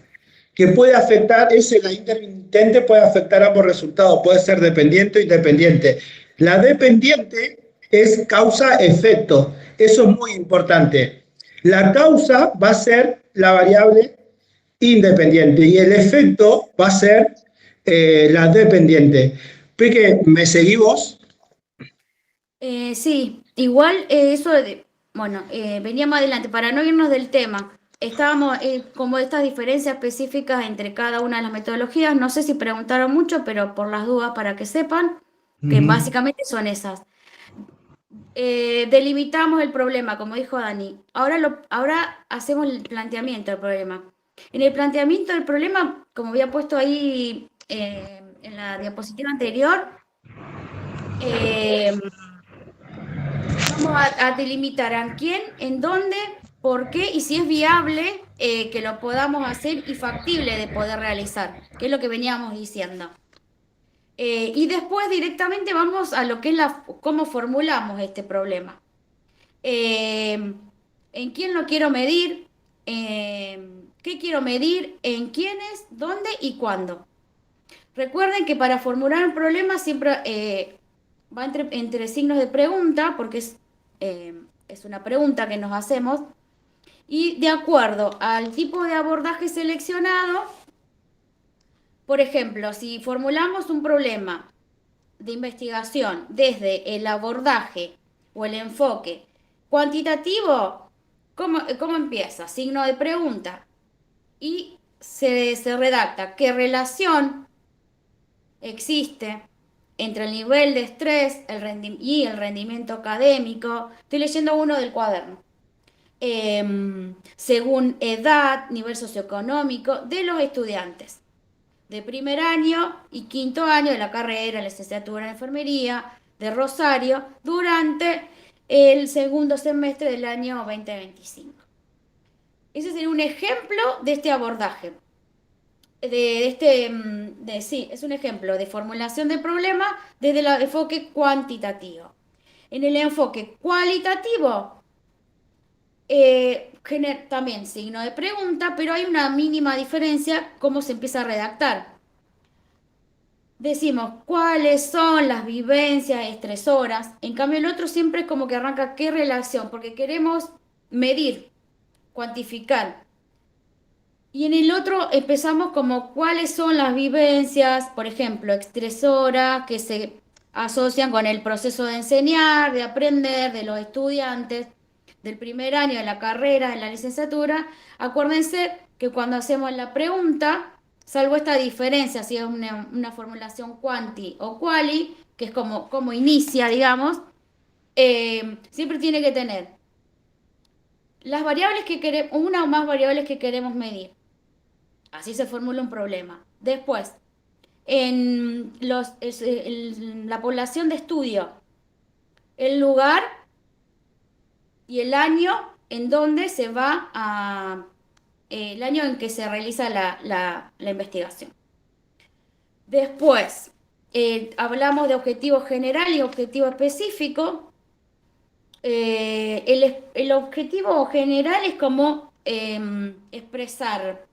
que puede afectar, la intermitente puede afectar ambos resultados, puede ser dependiente o independiente. La dependiente es causa-efecto, eso es muy importante. La causa va a ser la variable independiente y el efecto va a ser la dependiente. Peque, ¿me seguís vos? Sí, igual venía más adelante, para no irnos del tema, estábamos como estas diferencias específicas entre cada una de las metodologías, no sé si preguntaron mucho, pero por las dudas para que sepan, que Ujú. básicamente son esas. Delimitamos el problema, como dijo Dani. Ahora hacemos el planteamiento del problema. En el planteamiento del problema, como había puesto ahí en la diapositiva anterior, eh, vamos a delimitar a quién, en dónde, por qué y si es viable que lo podamos hacer y factible de poder realizar, que es lo que veníamos diciendo. Y después directamente vamos a lo que es cómo formulamos este problema. ¿En quién lo quiero medir? ¿Qué quiero medir? ¿En quiénes? ¿Dónde y cuándo? Recuerden que para formular un problema siempre va entre signos de pregunta, porque es una pregunta que nos hacemos, y de acuerdo al tipo de abordaje seleccionado, por ejemplo, si formulamos un problema de investigación desde el abordaje o el enfoque cuantitativo, ¿cómo empieza? Signo de pregunta. Y se redacta qué relación existe entre el nivel de estrés y el rendimiento académico. Estoy leyendo uno del cuaderno. Según edad, nivel socioeconómico de los estudiantes de primer año y quinto año de la carrera, licenciatura en enfermería de Rosario, durante el segundo semestre del año 2025. Ese sería un ejemplo de este abordaje. Sí, es un ejemplo de formulación de problema desde el enfoque cuantitativo. En el enfoque cualitativo, también signo de pregunta, pero hay una mínima diferencia cómo se empieza a redactar. Decimos cuáles son las vivencias estresoras. En cambio, el otro siempre es como que arranca qué relación, porque queremos medir, cuantificar. Y en el otro empezamos como cuáles son las vivencias, por ejemplo, estresoras que se asocian con el proceso de enseñar, de aprender de los estudiantes del primer año de la carrera, de la licenciatura. Acuérdense que cuando hacemos la pregunta, salvo esta diferencia, si es una formulación quanti o quali, que es como inicia, digamos, siempre tiene que tener las variables que queremos, una o más variables que queremos medir. Así se formula un problema. Después, en la población de estudio, el lugar y el año en donde se va el año en que se realiza la investigación. Después, hablamos de objetivo general y objetivo específico. El objetivo general es como expresar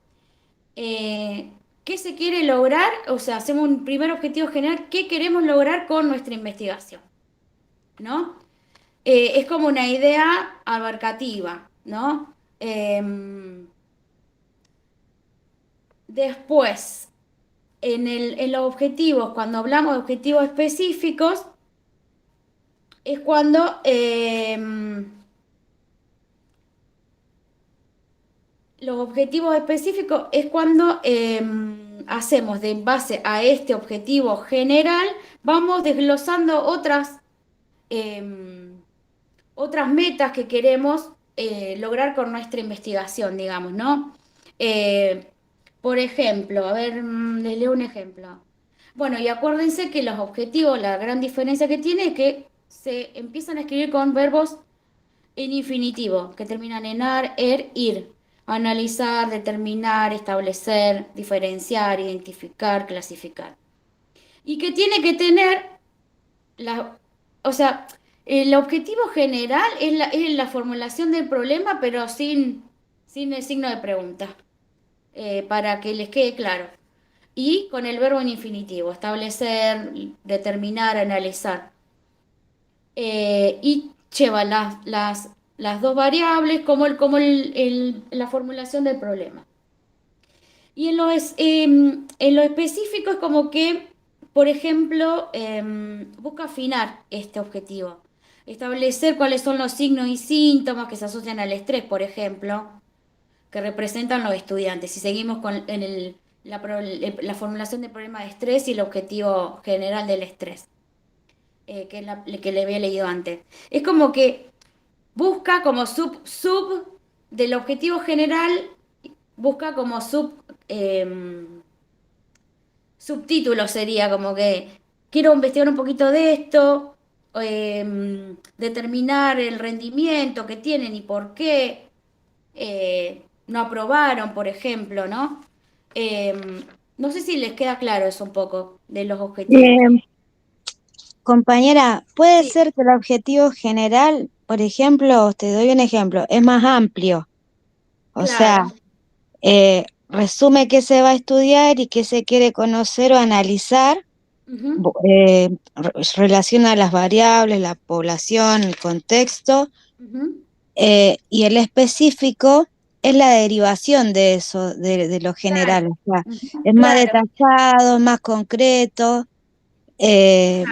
qué se quiere lograr, o sea, hacemos un primer objetivo general, qué queremos lograr con nuestra investigación, ¿no? Es como una idea abarcativa, ¿no? Después, en los objetivos, cuando hablamos de objetivos específicos, es cuando los objetivos específicos es cuando hacemos de base a este objetivo general, vamos desglosando otras metas que queremos lograr con nuestra investigación, digamos, ¿no? Por ejemplo, a ver, les leo un ejemplo. Bueno, y acuérdense que los objetivos, la gran diferencia que tiene es que se empiezan a escribir con verbos en infinitivo, que terminan en ar, ir. Analizar, determinar, establecer, diferenciar, identificar, clasificar. Y que tiene que tener, o sea, el objetivo general es la formulación del problema, pero sin el signo de pregunta, para que les quede claro. Y con el verbo en infinitivo, establecer, determinar, analizar. Y lleva las dos variables como la formulación del problema. Y en lo específico es como que, por ejemplo, busca afinar este objetivo. Establecer cuáles son los signos y síntomas que se asocian al estrés, por ejemplo, que representan los estudiantes. Si seguimos con la formulación del problema de estrés y el objetivo general del estrés. que le había leído antes. Es como que busca como sub del objetivo general, busca como subtítulo sería como que quiero investigar un poquito de esto, determinar el rendimiento que tienen y por qué no aprobaron, por ejemplo, ¿no? No sé si les queda claro eso un poco de los objetivos. Compañera, puede Sí, ser que el objetivo general, por ejemplo, te doy un ejemplo, es más amplio. O sea, claro. resume qué se va a estudiar y qué se quiere conocer o analizar, Ujú, relaciona las variables, la población, el contexto, ujú, y el específico es la derivación de eso, de lo claro, general. O sea, ujú, es más claro, detallado, es más concreto, eh,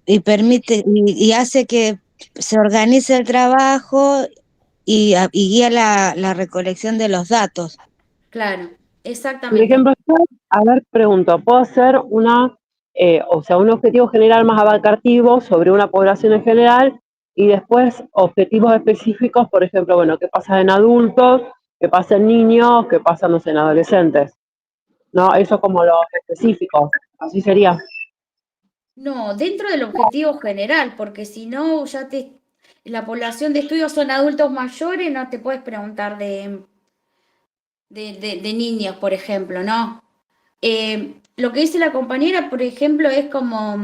y permite, y hace que se organice el trabajo y guía la recolección de los datos. claro, Por exactamente. ejemplo, yo, a ver, pregunto, ¿puedo hacer o sea, un objetivo general más abarcativo sobre una población en general y después objetivos específicos, por ejemplo, bueno, qué pasa en adultos, qué pasa en niños, qué pasa, no sé, en adolescentes? ¿No? Eso como los específicos, así sería. No, dentro del objetivo general, porque si no, la población de estudio son adultos mayores, no te puedes preguntar de niños, por ejemplo, ¿no? Lo que dice la compañera, por ejemplo, es como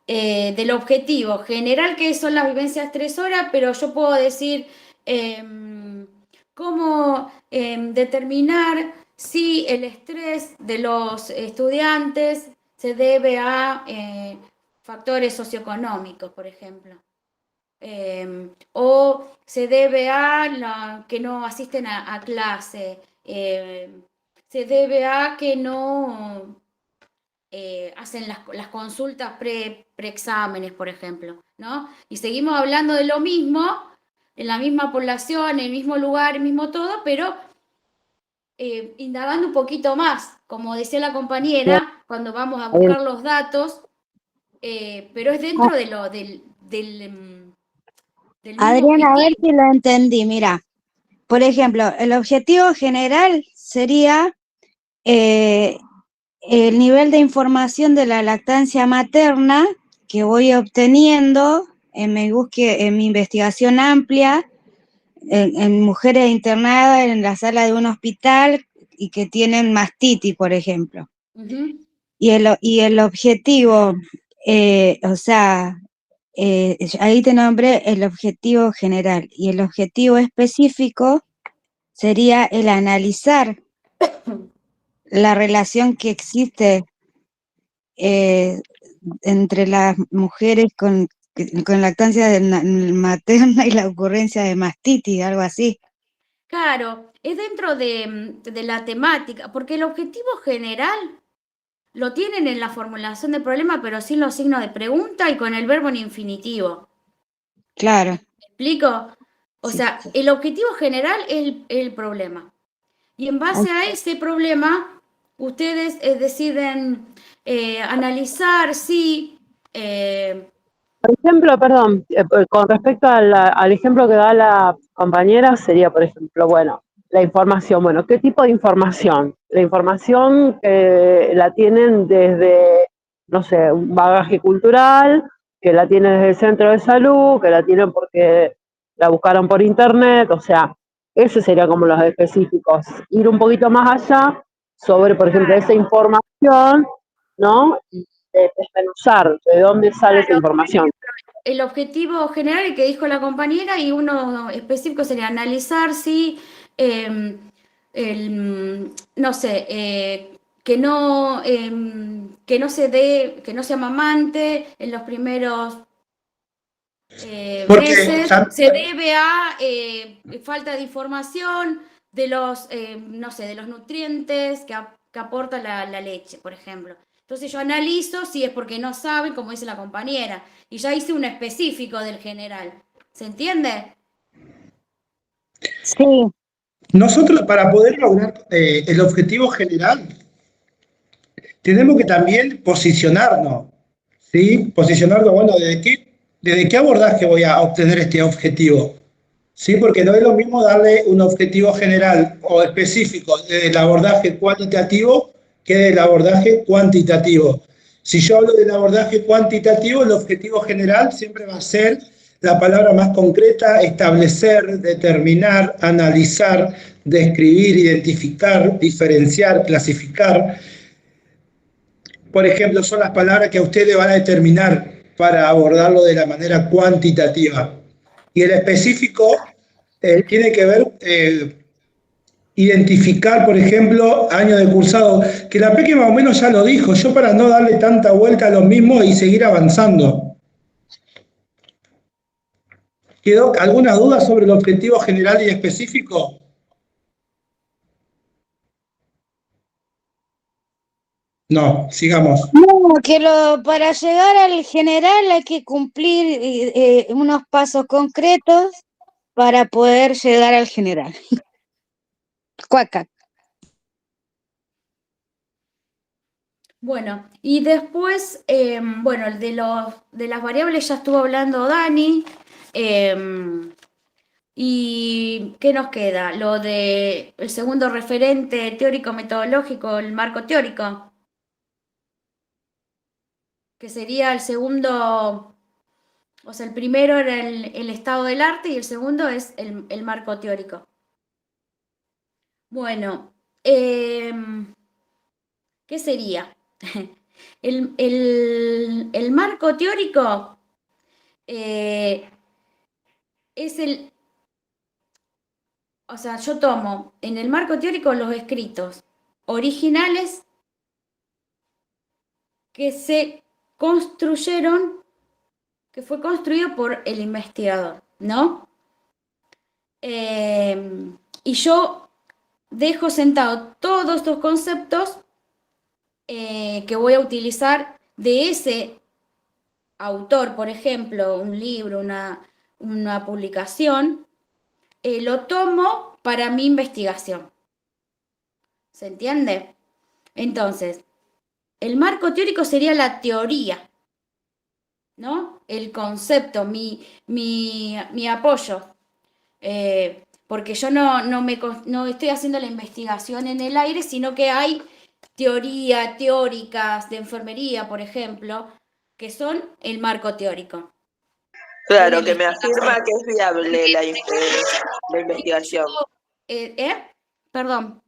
del objetivo general, que son las vivencias estresoras, pero yo puedo decir cómo determinar si el estrés de los estudiantes se debe a factores socioeconómicos, por ejemplo. O se debe a que no asisten a clase, se debe a que no hacen las consultas preexámenes, por ejemplo, ¿no? Y seguimos hablando de lo mismo, en la misma población, en el mismo lugar, el mismo todo, pero indagando un poquito más, como decía la Bien, compañera, cuando vamos a está bien. buscar los datos, pero es Ah, dentro del mismo Adriana, a ver objetivo. si lo entendí. Mira, por ejemplo, el objetivo general sería eh, el nivel de información de la lactancia materna que voy obteniendo en mi investigación amplia en mujeres internadas en la sala de un hospital y que tienen mastitis, por ejemplo. Ujú. Y el objetivo, o sea, ahí te nombré el objetivo general y el objetivo específico sería el analizar la relación que existe eh, entre las mujeres con lactancia materna y la ocurrencia de mastitis, algo así. Claro, es dentro de la temática, porque el objetivo general lo tienen en la formulación del problema, pero sin los signos de pregunta y con el verbo en infinitivo. Claro, ¿Me explico? O sí. sea, el objetivo general es el problema. Y en base a ese problema, ustedes deciden analizar si... por ejemplo, perdón, con respecto al ejemplo que da la compañera, sería, por ejemplo, bueno, la información. Bueno, ¿qué tipo de información? La información que la tienen desde, no sé, un bagaje cultural, que la tienen desde el centro de salud, que la tienen porque la buscaron por internet, o sea, ese sería como los específicos. Ir un poquito más allá sobre, por ejemplo, esa claro, información, ¿no? Y desmenuzar de dónde sale esa claro, información. el objetivo general, el que dijo la compañera, y uno específico sería analizar si, no sé, que no se amamante en los primeros Porque meses, se debe a falta de información de los, no sé, de los nutrientes que aporta la leche, por ejemplo. Entonces yo analizo si es porque no saben, como dice la compañera, y ya hice un específico del general. ¿Se entiende? Sí, nosotros para poder lograr el objetivo general tenemos que también posicionarnos, ¿sí? Posicionarlo, bueno, ¿desde qué abordaje voy a obtener este objetivo? ¿Sí? Porque no es lo mismo darle un objetivo general o específico del abordaje cualitativo que del abordaje cuantitativo. Si yo hablo del abordaje cuantitativo, el objetivo general siempre va a ser la palabra más concreta: establecer, determinar, analizar, describir, identificar, diferenciar, clasificar. Por ejemplo, son las palabras que a ustedes van a determinar para abordarlo de la manera cuantitativa. Y el específico tiene que ver, identificar, por ejemplo, año de cursado, que la Peque más o menos ya lo dijo, yo para no darle tanta vuelta a lo mismo y seguir avanzando. ¿Quedó alguna duda sobre el objetivo general y específico? No, sigamos. No, para llegar al general hay que cumplir unos pasos concretos para poder llegar al general. Cuaca. Bueno, y después, bueno, el de las variables ya estuvo hablando Dani. ¿Y qué nos queda? Lo de el segundo referente teórico metodológico, el marco teórico, que sería el segundo, o sea, el primero era el estado del arte y el segundo es el marco teórico. Bueno, ¿qué sería? El marco teórico es o sea, yo tomo en el marco teórico los escritos originales que se construyeron, que fue construido por el investigador, ¿no? Y yo dejo sentado todos estos conceptos que voy a utilizar de ese autor, por ejemplo, un libro, una publicación, lo tomo para mi investigación. ¿Se entiende? Entonces, el marco teórico sería la teoría, ¿no? El concepto, mi apoyo. Porque yo no estoy haciendo la investigación en el aire, sino que hay teóricas de enfermería, por ejemplo, que son el marco teórico. Claro, que me afirma que es viable la investigación. Perdón,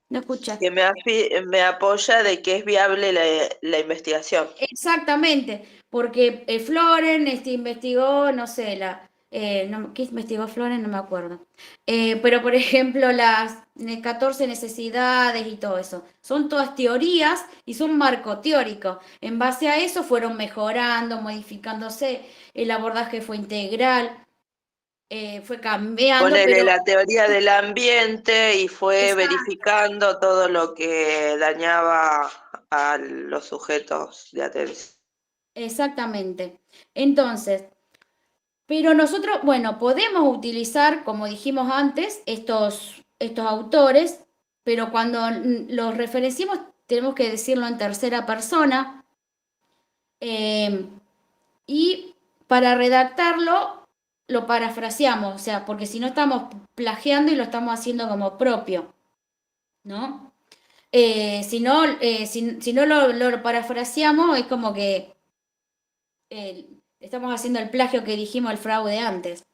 no escuché. Que me apoya de que es viable la investigación. Exactamente, porque Floren investigó, no sé, ¿qué investigó Floren? No me acuerdo. Pero, por ejemplo, las 14 necesidades y todo eso. Son todas teorías y son marco teórico. En base a eso fueron mejorando, modificándose. El abordaje fue integral, fue cambiando. Ponele la teoría del ambiente y fue verificando todo lo que dañaba a los sujetos de atención. Exactamente. Entonces, pero nosotros, bueno, podemos utilizar, como dijimos antes, estos autores, pero cuando los referenciamos tenemos que decirlo en tercera persona. Y para redactarlo lo parafraseamos, o sea, porque si no estamos plagiando y lo estamos haciendo como propio, ¿no? Si no lo parafraseamos, es como que estamos haciendo el plagio que dijimos, el fraude antes.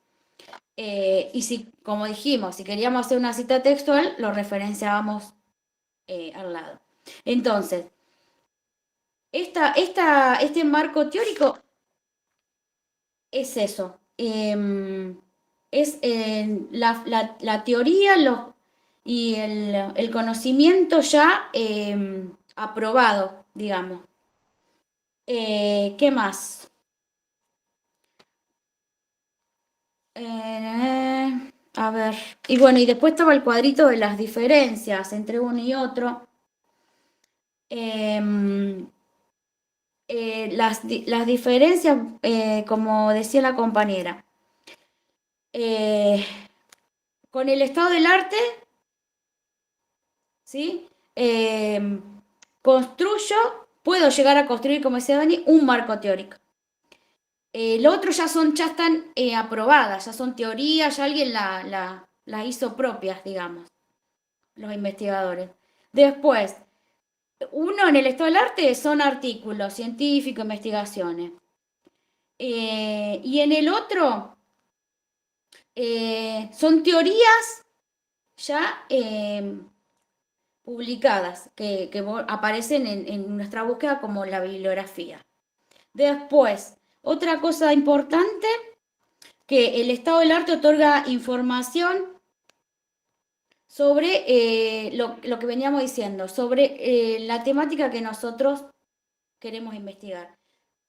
Y si, como dijimos, si queríamos hacer una cita textual, lo referenciábamos al lado. Entonces, este marco teórico es eso. Es la teoría y el conocimiento ya aprobado, digamos. ¿Qué más? A ver, y bueno, y después estaba el cuadrito de las diferencias entre uno y otro. Las diferencias, como decía la compañera, con el estado del arte, ¿sí? Construyo puedo llegar a construir, como decía Dani, un marco teórico. Lo otro ya están aprobadas, ya son teorías, ya alguien las hizo propias, digamos, los investigadores. Después, uno en el estado del arte son artículos científicos, investigaciones. Y en el otro son teorías ya publicadas, que aparecen en nuestra búsqueda como la bibliografía. Después, otra cosa importante, que el estado del arte otorga información sobre lo que veníamos diciendo, sobre la temática que nosotros queremos investigar.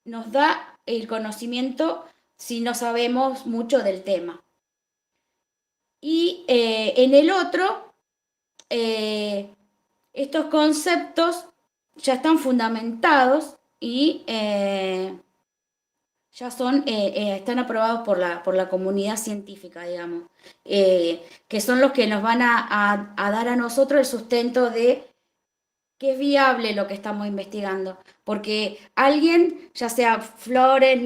Nos da el conocimiento si no sabemos mucho del tema. Y en el otro, estos conceptos ya están fundamentados y ya están aprobados por la comunidad científica, digamos, que son los que nos van a dar a nosotros el sustento de que es viable lo que estamos investigando, porque alguien, ya sea Flores,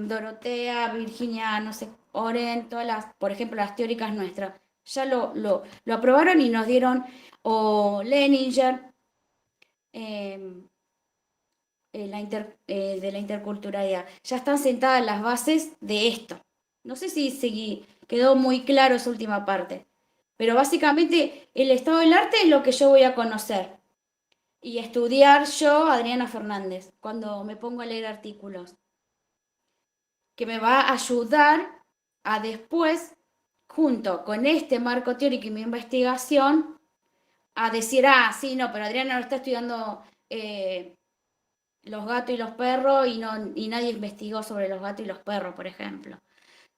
Dorotea, Virginia, no sé, Oren, todas por ejemplo, las teóricas nuestras, ya lo aprobaron y nos dieron, o Leninger, de la interculturalidad, ya están sentadas las bases de esto. No sé si quedó muy claro esa última parte, pero básicamente el estado del arte es lo que yo voy a conocer y estudiar yo, Adriana Fernández, cuando me pongo a leer artículos, que me va a ayudar a después, junto con este marco teórico y mi investigación, a decir, sí, no, pero Adriana no está estudiando los gatos y los perros y nadie investigó sobre los gatos y los perros, por ejemplo.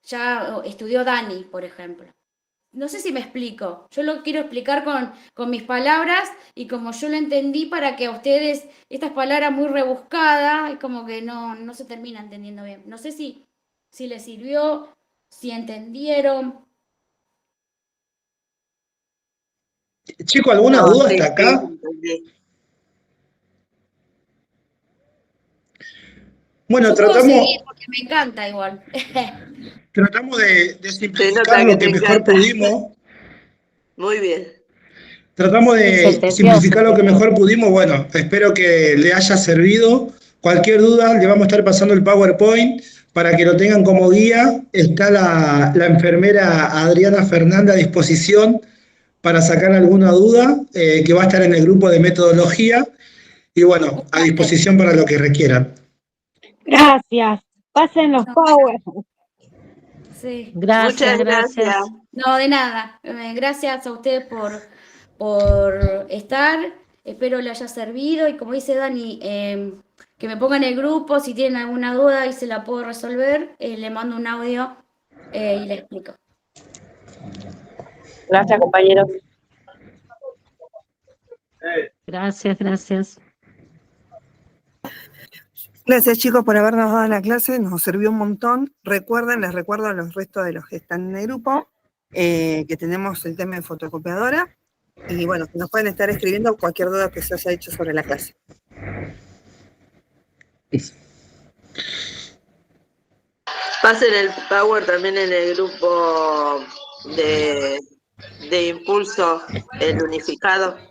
Ya estudió Dani, por ejemplo. No sé si me explico. Yo lo quiero explicar con mis palabras y como yo lo entendí para que a ustedes estas palabras muy rebuscadas, es como que no se termina entendiendo bien. No sé si les sirvió, si entendieron. Chico, ¿alguna No, duda sí, hasta acá? entendí. Bueno, Yo puedo seguir porque me encanta igual. tratamos de Se simplificar nota lo que que te mejor encanta. pudimos. Muy bien. Tratamos Se de entendió, simplificar lo que mejor pudimos. Bueno, espero que le haya servido. Cualquier duda, le vamos a estar pasando el PowerPoint para que lo tengan como guía. Está la enfermera Adriana Fernández a disposición para sacar alguna duda, que va a estar en el grupo de metodología. Y bueno, a disposición para lo que requieran. Gracias. Pasen los power. Sí. Muchas gracias. No, de nada. Gracias a ustedes por estar. Espero les haya servido. Y como dice Dani, que me pongan en el grupo si tienen alguna duda y se la puedo resolver. Le mando un audio y le explico. Gracias, compañeros. Gracias, gracias. Gracias, chicos, por habernos dado la clase, nos sirvió un montón. Les recuerdo a los restos de los que están en el grupo que tenemos el tema de fotocopiadora y bueno, que nos pueden estar escribiendo cualquier duda que se haya hecho sobre la clase. Pasen el Power también en el grupo de Impulso, el unificado.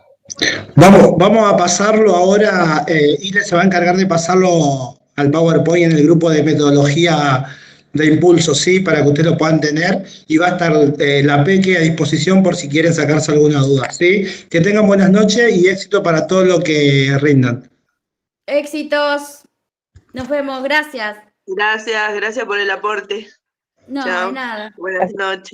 Vamos a pasarlo ahora, Ile se va a encargar de pasarlo al PowerPoint en el grupo de metodología de Impulso, ¿sí? Para que ustedes lo puedan tener y va a estar la Peque a disposición por si quieren sacarse alguna duda, ¿sí? Que tengan buenas noches y éxito para todo lo que rindan. Éxitos. Nos vemos. Gracias. Gracias por el aporte. No, Chao. de nada. Buenas noches.